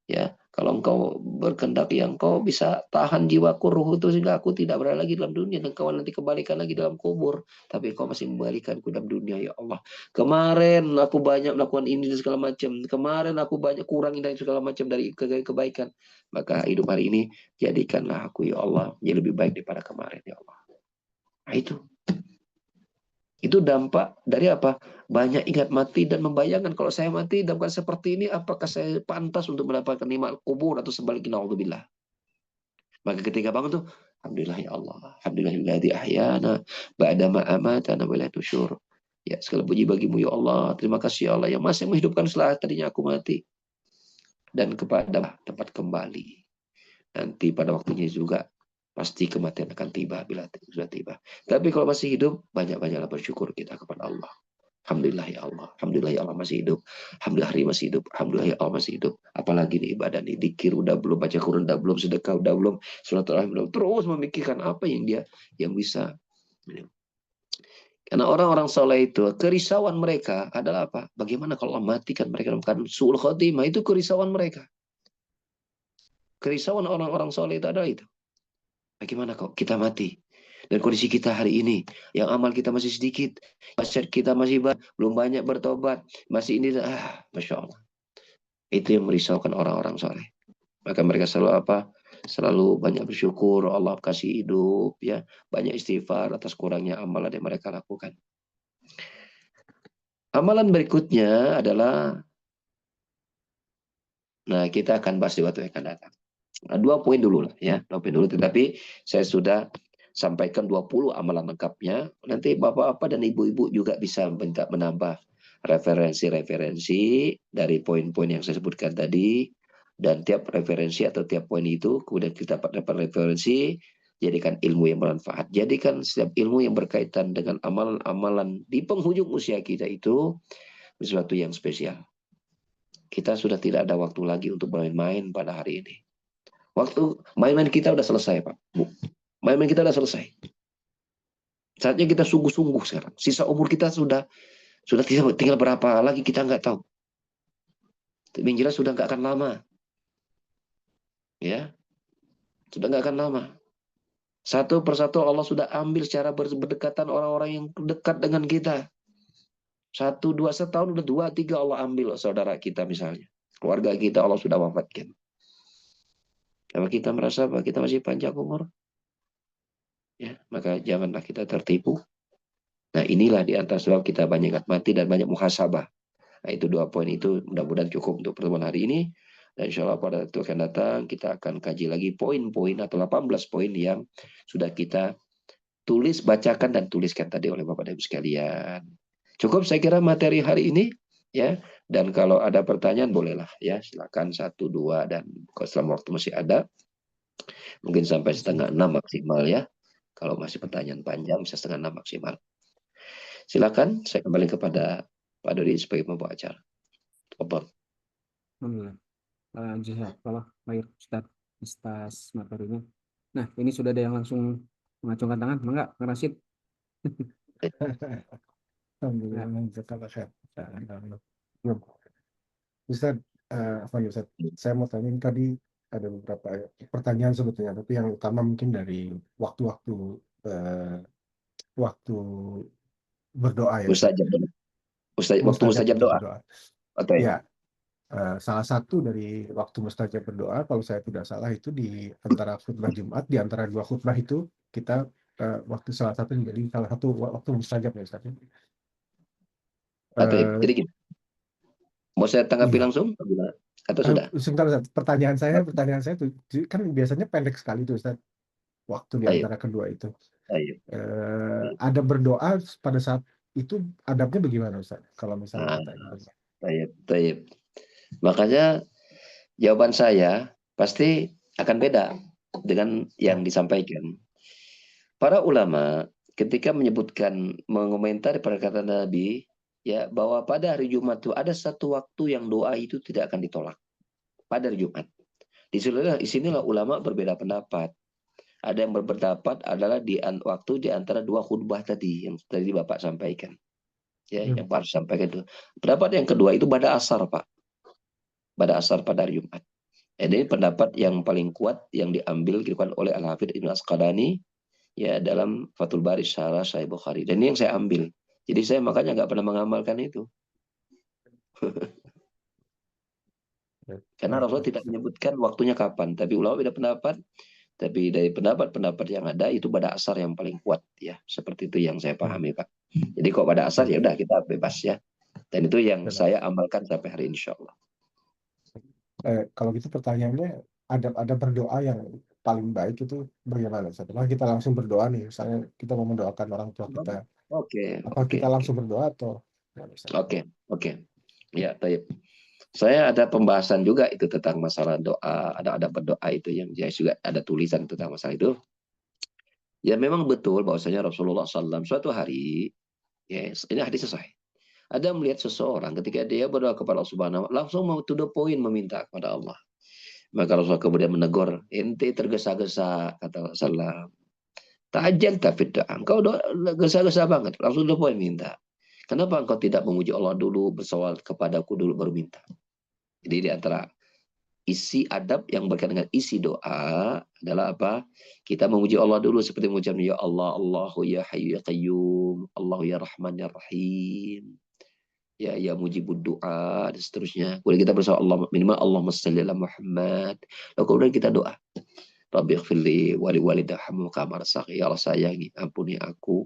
Ya, kalau Engkau berkehendak ya Engkau bisa tahan jiwaku, ruh itu, sehingga aku tidak berada lagi dalam dunia dan Engkau nanti kembalikan lagi dalam kubur. Tapi Engkau masih membalikanku dalam dunia ya Allah. Kemarin aku banyak melakukan ini dan segala macam. Kemarin aku banyak kurangi dan segala macam dari kebaikan. Maka hidup hari ini jadikanlah aku ya Allah menjadi lebih baik daripada kemarin ya Allah. Nah, itu dampak dari apa? Banyak ingat mati dan membayangkan kalau saya mati dalam keadaan seperti ini, apakah saya pantas untuk mendapatkan nikmat kubur atau sebaliknya, naudzubillah. Maka ketika bangun tuh, alhamdulillah ya Allah, alhamdulillahilladzi ahyana ba'dama amatana wa ilaihi nusyur. Ya, segala puji bagimu ya Allah. Terima kasih ya Allah yang masih menghidupkan setelah tadinya aku mati. Dan kepada tempat kembali. Nanti pada waktunya juga pasti kematian akan tiba bila sudah tiba. Tapi kalau masih hidup, banyak-banyaklah bersyukur kita kepada Allah. Alhamdulillah ya Allah. Alhamdulillah ya Allah masih hidup. Alhamdulillah hari masih hidup. Alhamdulillah ya Allah masih hidup. Apalagi nih ibadah nih. Dikir udah belum, baca Quran udah belum, sedekah udah belum, silaturahmi udah belum. Terus memikirkan apa yang bisa Karena orang-orang soleh itu, kerisauan mereka adalah apa? Bagaimana kalau Allah matikan mereka dalam keadaan su'ul khotimah? Itu kerisauan mereka. Kerisauan orang-orang soleh itu adalah itu. Bagaimana kok kita mati? Dan kondisi kita hari ini, yang amal kita masih sedikit, masyarakat kita masih belum banyak bertobat, masih ini, Masya Allah. Itu yang merisaukan orang-orang soleh. Maka mereka selalu apa? Selalu banyak bersyukur, Allah kasih hidup, ya, banyak istighfar atas kurangnya amalan yang mereka lakukan. Amalan berikutnya adalah, nah kita akan bahas di waktu yang akan datang. Nah, 2 poin dulu lah ya, 2 poin dulu. Tetapi saya sudah sampaikan 20 amalan lengkapnya. Nanti bapak-bapak dan ibu-ibu juga bisa minta menambah referensi-referensi dari poin-poin yang saya sebutkan tadi. Dan tiap referensi atau tiap poin itu kemudian kita dapat referensi, jadikan ilmu yang bermanfaat. Jadikan setiap ilmu yang berkaitan dengan amalan-amalan di penghujung usia kita itu sesuatu yang spesial. Kita sudah tidak ada waktu lagi untuk bermain-main pada hari ini. Waktu main-main kita udah selesai, Pak, Bu. Main-main kita udah selesai. Saatnya kita sungguh-sungguh sekarang. Sisa umur kita sudah tinggal berapa lagi kita nggak tahu. Tapi yang jelas sudah nggak akan lama. Ya, sudah nggak akan lama. Satu persatu Allah sudah ambil secara berdekatan orang-orang yang dekat dengan kita. 1, 2 setahun udah 2, 3 Allah ambil saudara kita misalnya. Keluarga kita Allah sudah wafatkan. Kalau kita merasa bahwa kita masih panjang umur, ya, maka janganlah kita tertipu. Nah, inilah di antara sebab kita banyak ingat mati dan banyak muhasabah. Nah, itu 2 poin itu mudah-mudahan cukup untuk pertemuan hari ini. Dan insya Allah pada waktu akan datang kita akan kaji lagi poin-poin atau 18 poin yang sudah kita tulis, bacakan dan tuliskan tadi oleh Bapak dan Ibu sekalian. Cukup saya kira materi hari ini, ya. Dan kalau ada pertanyaan bolehlah ya, silakan 1, 2 dan kalau selama waktu masih ada mungkin sampai 5:30 maksimal ya. Kalau masih pertanyaan panjang bisa 5:30 maksimal. Silakan saya kembali kepada Pak Dodi sebagai pembawa acara. Tafadhol. Alhamdulillah. Jazakallah khair Ustaz materinya. Nah, ini sudah ada yang langsung mengacungkan tangan. Mangga, Kang Rashid. Alhamdulillah, jazakallah khair. Ustaz, Ustaz, saya mau tanya ini tadi ada beberapa pertanyaan sebetulnya, tapi yang utama mungkin dari waktu-waktu waktu berdoa ya. Mustajab waktu mustajab doa. Atau ya? Ya, salah satu dari waktu mustajab berdoa, kalau saya tidak salah itu di antara khutbah Jumat, di antara 2 khutbah itu kita waktu salah satu menjadi salah satu waktu mustajab ya Ustaz. Jadi gini, mau saya tanggapi Iya. langsung atau sudah? Sebentar Ustaz, pertanyaan saya tuh kan biasanya pendek sekali tuh Ustaz, waktu di antara kedua itu. Ada berdoa pada saat itu adabnya bagaimana Ustaz? Kalau misalnya Tayyib. Makanya jawaban saya pasti akan beda dengan yang disampaikan. Para ulama ketika menyebutkan, mengomentari perkataan Nabi, ya, bahwa pada hari Jumat itu ada satu waktu yang doa itu tidak akan ditolak. Pada hari Jumat. Di sinilah ulama berbeda pendapat. Ada yang berpendapat adalah waktu di antara 2 khutbah tadi yang tadi Bapak sampaikan. Ya, yang Pak sampaikan itu. Pendapat yang kedua itu pada asar, Pak. Pada asar pada hari Jumat. Ini pendapat yang paling kuat yang diambil oleh Al-Hafidz Ibnu Asqalani ya dalam Fathul Bari Syarah Sahih Bukhari. Dan ini yang saya ambil. Jadi saya makanya nggak pernah mengamalkan itu. Karena Rasulullah tidak menyebutkan waktunya kapan, tapi ulama beda pendapat. Tapi dari pendapat-pendapat yang ada itu pada asar yang paling kuat ya, seperti itu yang saya pahami Pak. Jadi kok pada asar ya udah kita bebas ya. Dan itu yang saya amalkan sampai hari ini insya Allah. Kalau gitu pertanyaannya ada berdoa yang paling baik itu bagaimana? Setelah kita langsung berdoa nih, misalnya kita mau mendoakan orang tua kita, kita langsung berdoa atau? Oke. Ya, baik. Saya ada pembahasan juga itu tentang masalah doa, ada berdoa itu yang juga ada tulisan tentang masalah itu. Ya memang betul bahwasanya Rasulullah SAW suatu hari, ya ini hadis selesai. Ada melihat seseorang ketika dia berdoa kepada Allah Subhanahu wa taala langsung mau to the point meminta kepada Allah. Maka Rasulullah kemudian menegur, ente tergesa-gesa kata Rasulullah. Ta'ajjalta fid doa. Engkau gesa-gesa banget, langsung lupa minta. Kenapa engkau tidak memuji Allah dulu, bersolawat kepadaku dulu baru minta? Jadi di antara isi adab yang berkaitan dengan isi doa adalah apa? Kita memuji Allah dulu seperti mengucap ya Allah, Allahu ya Hayyu ya Qayyum, Allahu ya Rahman ya Rahim. Ya mujibud doa dan seterusnya. Kemudian kita bersoal Allah minimal Allahumma shalli ala Muhammad. Lalu kemudian kita doa. Rabbi ighfirli wa li walidayya kama razzaqni. Ya Allah sayangi, ampuni aku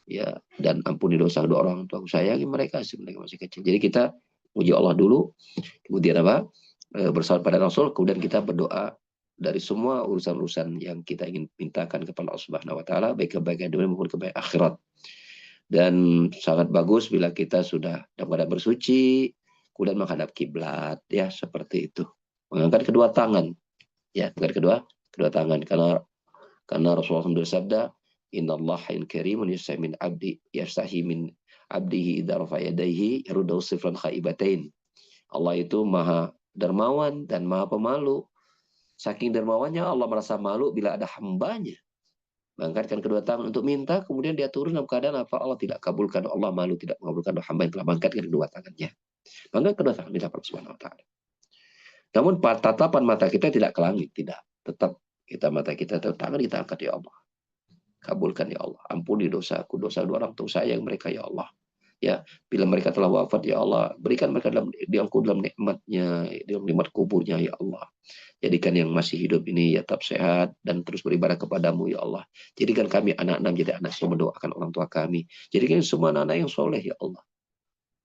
ya, dan ampuni dosa kedua orang tua aku, sayangi mereka mereka masih kecil. Jadi kita puji Allah dulu, kemudian apa? Bersalawat pada Rasul, kemudian kita berdoa dari semua urusan-urusan yang kita ingin mintakan kepada Allah Subhanahu wa taala, baik kebaikan dunia maupun kebaikan akhirat. Dan sangat bagus bila kita sudah dalam keadaan bersuci, kemudian menghadap kiblat, ya seperti itu. Mengangkat kedua tangan, ya, mengangkat kedua tangan, karena Rasulullah SAW bersabda, Inna Allah in karimun yastahi min abdihi idza rafa yadayhi yaruddu sifran khaibatain. Allah itu maha dermawan dan maha pemalu. Saking dermawannya Allah merasa malu bila ada hambanya mengangkatkan kedua tangan untuk minta, kemudian dia turun dalam keadaan apa? Allah tidak kabulkan, Allah malu tidak mengabulkan doa hamba yang telah mengangkatkan kedua tangannya. Maka kedua tangan minta kepada Subhanahu wa taala. Namun tatapan mata kita tidak ke langit, tidak. Tetap mata kita tangan kita angkat, ya Allah. Kabulkan ya Allah, ampuni dosaku, dosa dua orang tua saya yang mereka ya Allah. Ya, bila mereka telah wafat ya Allah, berikan mereka dalam nikmatnya, dalam nikmat kuburnya ya Allah. Jadikan yang masih hidup ini ya tetap sehat dan terus beribadah kepadamu ya Allah. Jadikan kami anak-anak menjadi anak yang mendoakan orang tua kami. Jadikan semua anak-anak yang soleh ya Allah.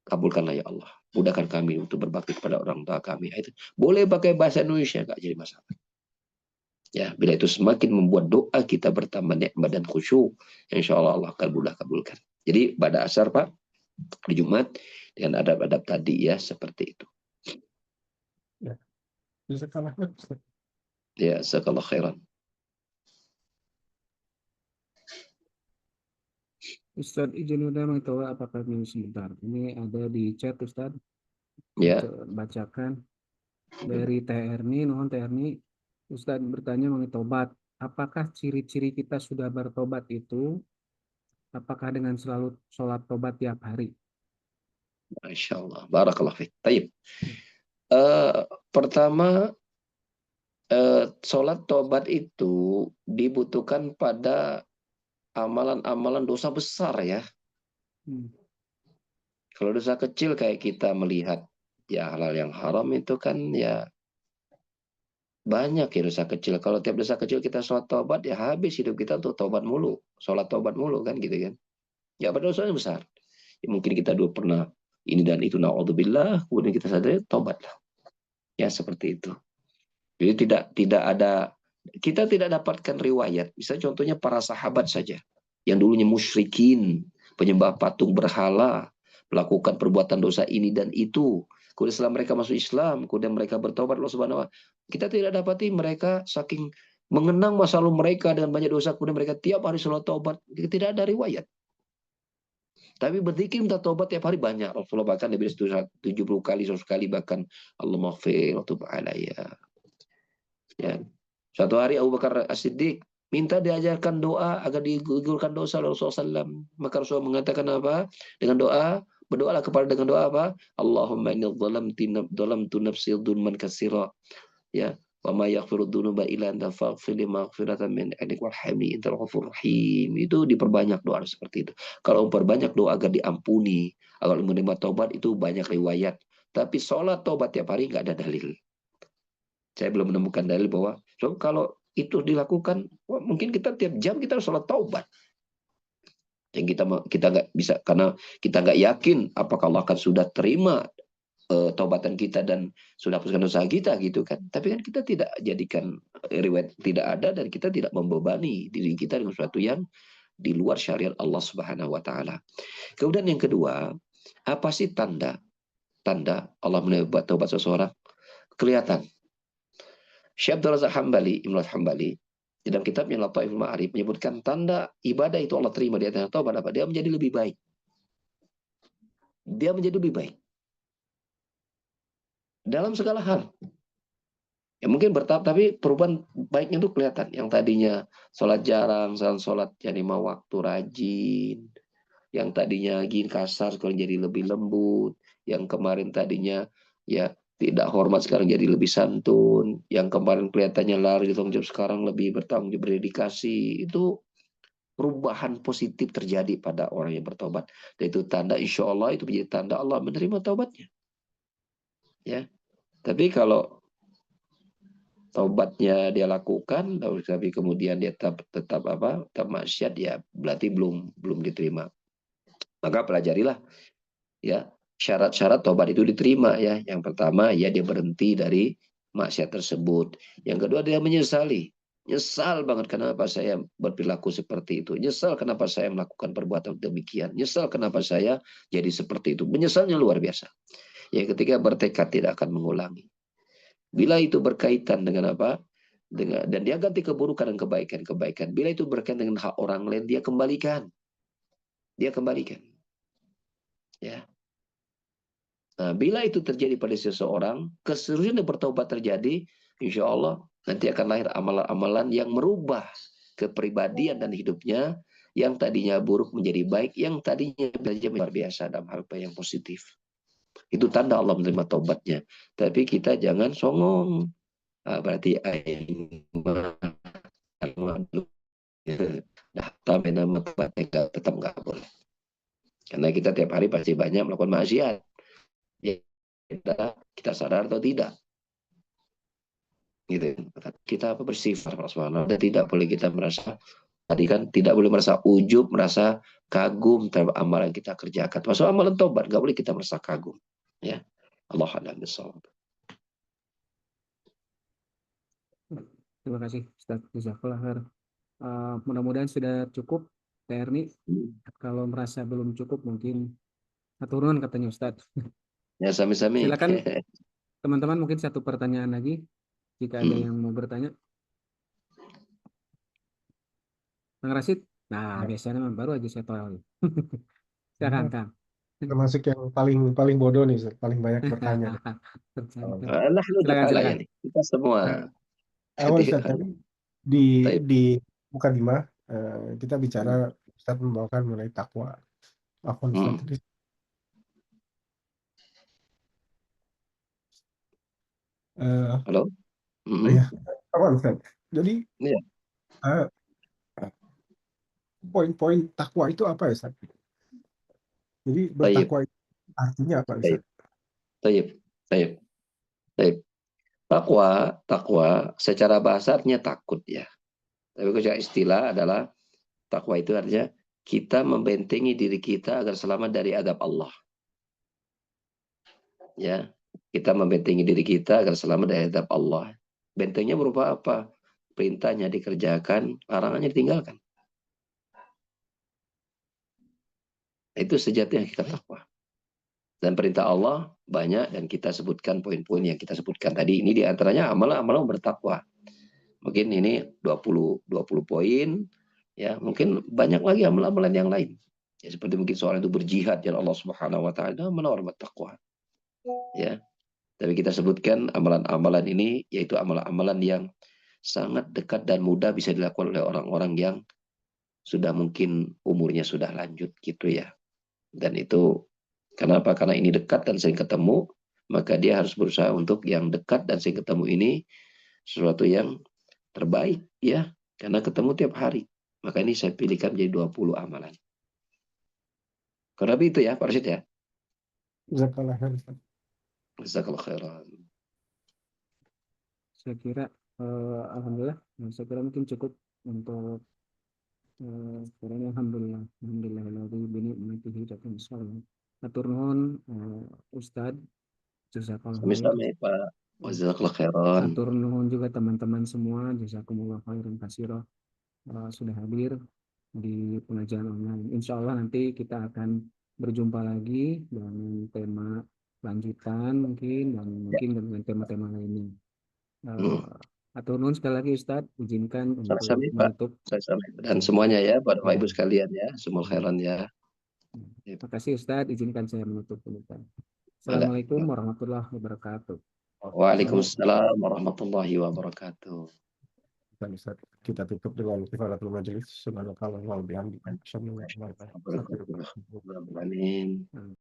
Kabulkanlah ya Allah. Mudahkan kami untuk berbakti kepada orang tua kami. Itu boleh pakai bahasa Indonesia, nggak jadi masalah. Ya, bila itu semakin membuat doa kita bertambah nikmat dan khusyuk, insya Allah Allah akan mudah kabulkan. Jadi pada asar Pak, di Jumat dengan adab-adab tadi ya seperti itu. Ya, jazakallah khair, Ustaz. Ya, jazakallah khairan. Ustaz izin udah tahu apakah ini sebentar. Ini ada di chat Ustaz. Ya. Bacakan dari TRNI, nuhun TRNI. Ustaz bertanya mengenai tobat. Apakah ciri-ciri kita sudah bertobat itu? Apakah dengan selalu sholat tobat tiap hari? Masya Allah. Barakallah fiik. Taib. Pertama, sholat tobat itu dibutuhkan pada amalan-amalan dosa besar ya. Kalau dosa kecil kayak kita melihat ya halal yang haram itu kan ya banyak ya dosa kecil. Kalau tiap dosa kecil kita sholat tobat ya habis hidup kita untuk tobat mulu. Sholat tobat mulu kan gitu kan. Ya pada dosanya besar. Ya, mungkin kita dulu pernah ini dan itu, na'udzubillah, kemudian kita sadar tobatlah. Ya seperti itu. Jadi tidak ada, kita tidak dapatkan riwayat. Misalnya contohnya para sahabat saja yang dulunya musyrikin, penyembah patung berhala, melakukan perbuatan dosa ini dan itu. Kemudian setelah mereka masuk Islam, kemudian mereka bertobat Allah Subhanahu wa taala. Kita tidak dapati mereka saking mengenang masa lalu mereka dengan banyak dosa, kemudian mereka tiap hari sholat tobat. Tidak ada riwayat. Tapi berzikir minta tobat tiap hari banyak. Rasulullah bahkan lebih dari 70 kali, 100 kali bahkan Allah maghfir wa tub alayya. Ya. Suatu hari Abu Bakar As-Siddiq minta diajarkan doa agar digugurkan dosa Rasulullah SAW. Maka Rasulullah mengatakan apa? Dengan doa, berdoalah kepada dengan doa apa? Allahumma inni dhalamtu nafsi dhulman katsira. Ya. Wa ma yaghfiru dzunuba illa anta faghfir li maghfiratan min indik warhamni antal ghafurur rahim. Itu diperbanyak doa seperti itu. Kalau memperbanyak doa agar diampuni, agar menerima taubat itu banyak riwayat. Tapi sholat taubat tiap hari nggak ada dalil. Saya belum menemukan dalil bahwa kalau itu dilakukan, mungkin kita tiap jam kita harus sholat taubat. Yang kita nggak bisa karena kita nggak yakin apakah Allah akan sudah terima taubatan kita dan sudah hapuskan dosa kita gitu kan. Tapi kan kita tidak jadikan riwayat tidak ada dan kita tidak membebani diri kita dengan sesuatu yang di luar syariat Allah Subhanahu wa taala. Kemudian yang kedua, apa sih tanda Allah menerima taubat seseorang? Kelihatan. Syekh Abdul Razak Hambali, Ibnu Hambali di dalam kitabnya Lataiful Ma'arif menyebutkan tanda ibadah itu Allah terima di atas taubat apa? Dia menjadi lebih baik. Dia menjadi lebih baik dalam segala hal. Ya mungkin bertahap, tapi perubahan baiknya tuh kelihatan. Yang tadinya sholat jarang, sekarang sholat jadi 5 waktu rajin. Yang tadinya gini kasar, sekarang jadi lebih lembut. Yang kemarin tadinya ya tidak hormat, sekarang jadi lebih santun. Yang kemarin kelihatannya lari di tanggung jawab, sekarang lebih bertanggung jawab, berdedikasi. Itu perubahan positif terjadi pada orang yang bertobat. Dan itu tanda, insya Allah itu menjadi tanda Allah menerima taubatnya. Ya, tapi kalau taubatnya dia lakukan, tapi kemudian dia tetap maksiat, ya berarti belum diterima. Maka pelajarilah ya syarat-syarat taubat itu diterima ya. Yang pertama ya dia berhenti dari maksiat tersebut. Yang kedua dia menyesali. Nyesal banget kenapa saya berperilaku seperti itu. Nyesal kenapa saya melakukan perbuatan demikian. Nyesal kenapa saya jadi seperti itu. Menyesalnya luar biasa. Ya ketika bertekad tidak akan mengulangi. Bila itu berkaitan dengan apa? Dan dia ganti keburukan dan kebaikan-kebaikan. Bila itu berkaitan dengan hak orang lain, dia kembalikan. Dia kembalikan. Ya. Nah, bila itu terjadi pada seseorang, keseriusan yang bertobat terjadi, insya Allah nanti akan lahir amalan-amalan yang merubah kepribadian dan hidupnya, yang tadinya buruk menjadi baik, yang tadinya luar biasa dalam hal yang positif. Itu tanda Allah menerima taubatnya. Tapi kita jangan songong. Nah, berarti tapi nama tetap nggak boleh. Karena kita tiap hari pasti banyak melakukan maksiat. Ya, kita sadar atau tidak. Gitu. Kita bersifat Allah dan tidak boleh kita merasa, tadi kan tidak boleh merasa ujub, merasa kagum terhadap amalan yang kita kerjakan. Masuk amalan tobat, nggak boleh kita merasa kagum. Ya, Allah a'lam bishawab. Terima kasih Ustaz. Jazakallah khair. Mudah-mudahan sudah cukup, Teh Erni. Kalau merasa belum cukup mungkin turun katanya Ustaz. Ya sami-sami. Silakan teman-teman, mungkin satu pertanyaan lagi jika ada yang mau bertanya. Kang Rasid, nah biasanya memang baru aja saya tahu. Silakan Kang. Termasuk yang paling bodoh nih, Ustaz. Paling banyak bertanya nih. Allah lu Silakan, kalah ya silakan. nih. Kita semua. Awal Ustaz, tadi di Taib. Mukadimah kita bicara Ustaz membawakan mengenai takwa. Ustaz tadi. Halo? Ya, Ustaz. Jadi Iya. poin-poin takwa itu apa ya, Ustaz? Jadi bertakwa itu artinya apa, Ustaz? Taib. Takwa secara bahasa artinya takut ya. Tapi secara istilah adalah takwa itu artinya kita membentengi diri kita agar selamat dari azab Allah. Ya, kita membentengi diri kita agar selamat dari azab Allah. Bentengnya berupa apa? Perintahnya dikerjakan, larangannya ditinggalkan. Itu sejatinya kita takwa. Dan perintah Allah banyak, dan kita sebutkan poin-poin yang kita sebutkan tadi. Ini diantaranya amalan-amalan bertakwa. Mungkin ini 20 poin, ya mungkin banyak lagi amalan-amalan yang lain. Ya, seperti mungkin seorang itu berjihad jalan Allah Subhanahu wa taala, menawar takwa. Ya. Tapi kita sebutkan amalan-amalan ini yaitu amalan-amalan yang sangat dekat dan mudah bisa dilakukan oleh orang-orang yang sudah mungkin umurnya sudah lanjut gitu ya. Dan itu kenapa? Karena ini dekat dan sering ketemu, maka dia harus berusaha untuk yang dekat dan sering ketemu ini sesuatu yang terbaik ya, karena ketemu tiap hari. Maka ini saya pilihkan menjadi 20 amalan. Kurang lebih itu ya Pak Rashid ya. Jazakallah khair, Ustaz. Jazakallah khairan. Saya kira alhamdulillah, saya kira mungkin cukup untuk sekarang. Alhamdulillah, bini mati hidupnya insyaallah. Atur nuhun Ustadz, jazakallah khair. Sami-sami Pak. Jazakallah khairan. Atur nuhun juga teman-teman semua, jazakumullah khairan katsira sudah hadir di pengajian online. Insya Allah nanti kita akan berjumpa lagi dengan tema lanjutan mungkin, dan mungkin dengan tema-tema lainnya. Atur nuhun sekali lagi Ustadz, izinkan untuk menutup. Dan semuanya ya, Bapak Ibu sekalian ya, semua khairan ya. Terima kasih Ustadz, izinkan saya menutup. Assalamualaikum warahmatullahi wabarakatuh. Waalaikumsalam warahmatullahi wabarakatuh. Dan bisa kita tutup dengan kifaratul majelis. Subhanallah wa bihamdihi. Asyhadu an la ilaha illa anta, astaghfiruka wa atubu ilaik. Amin.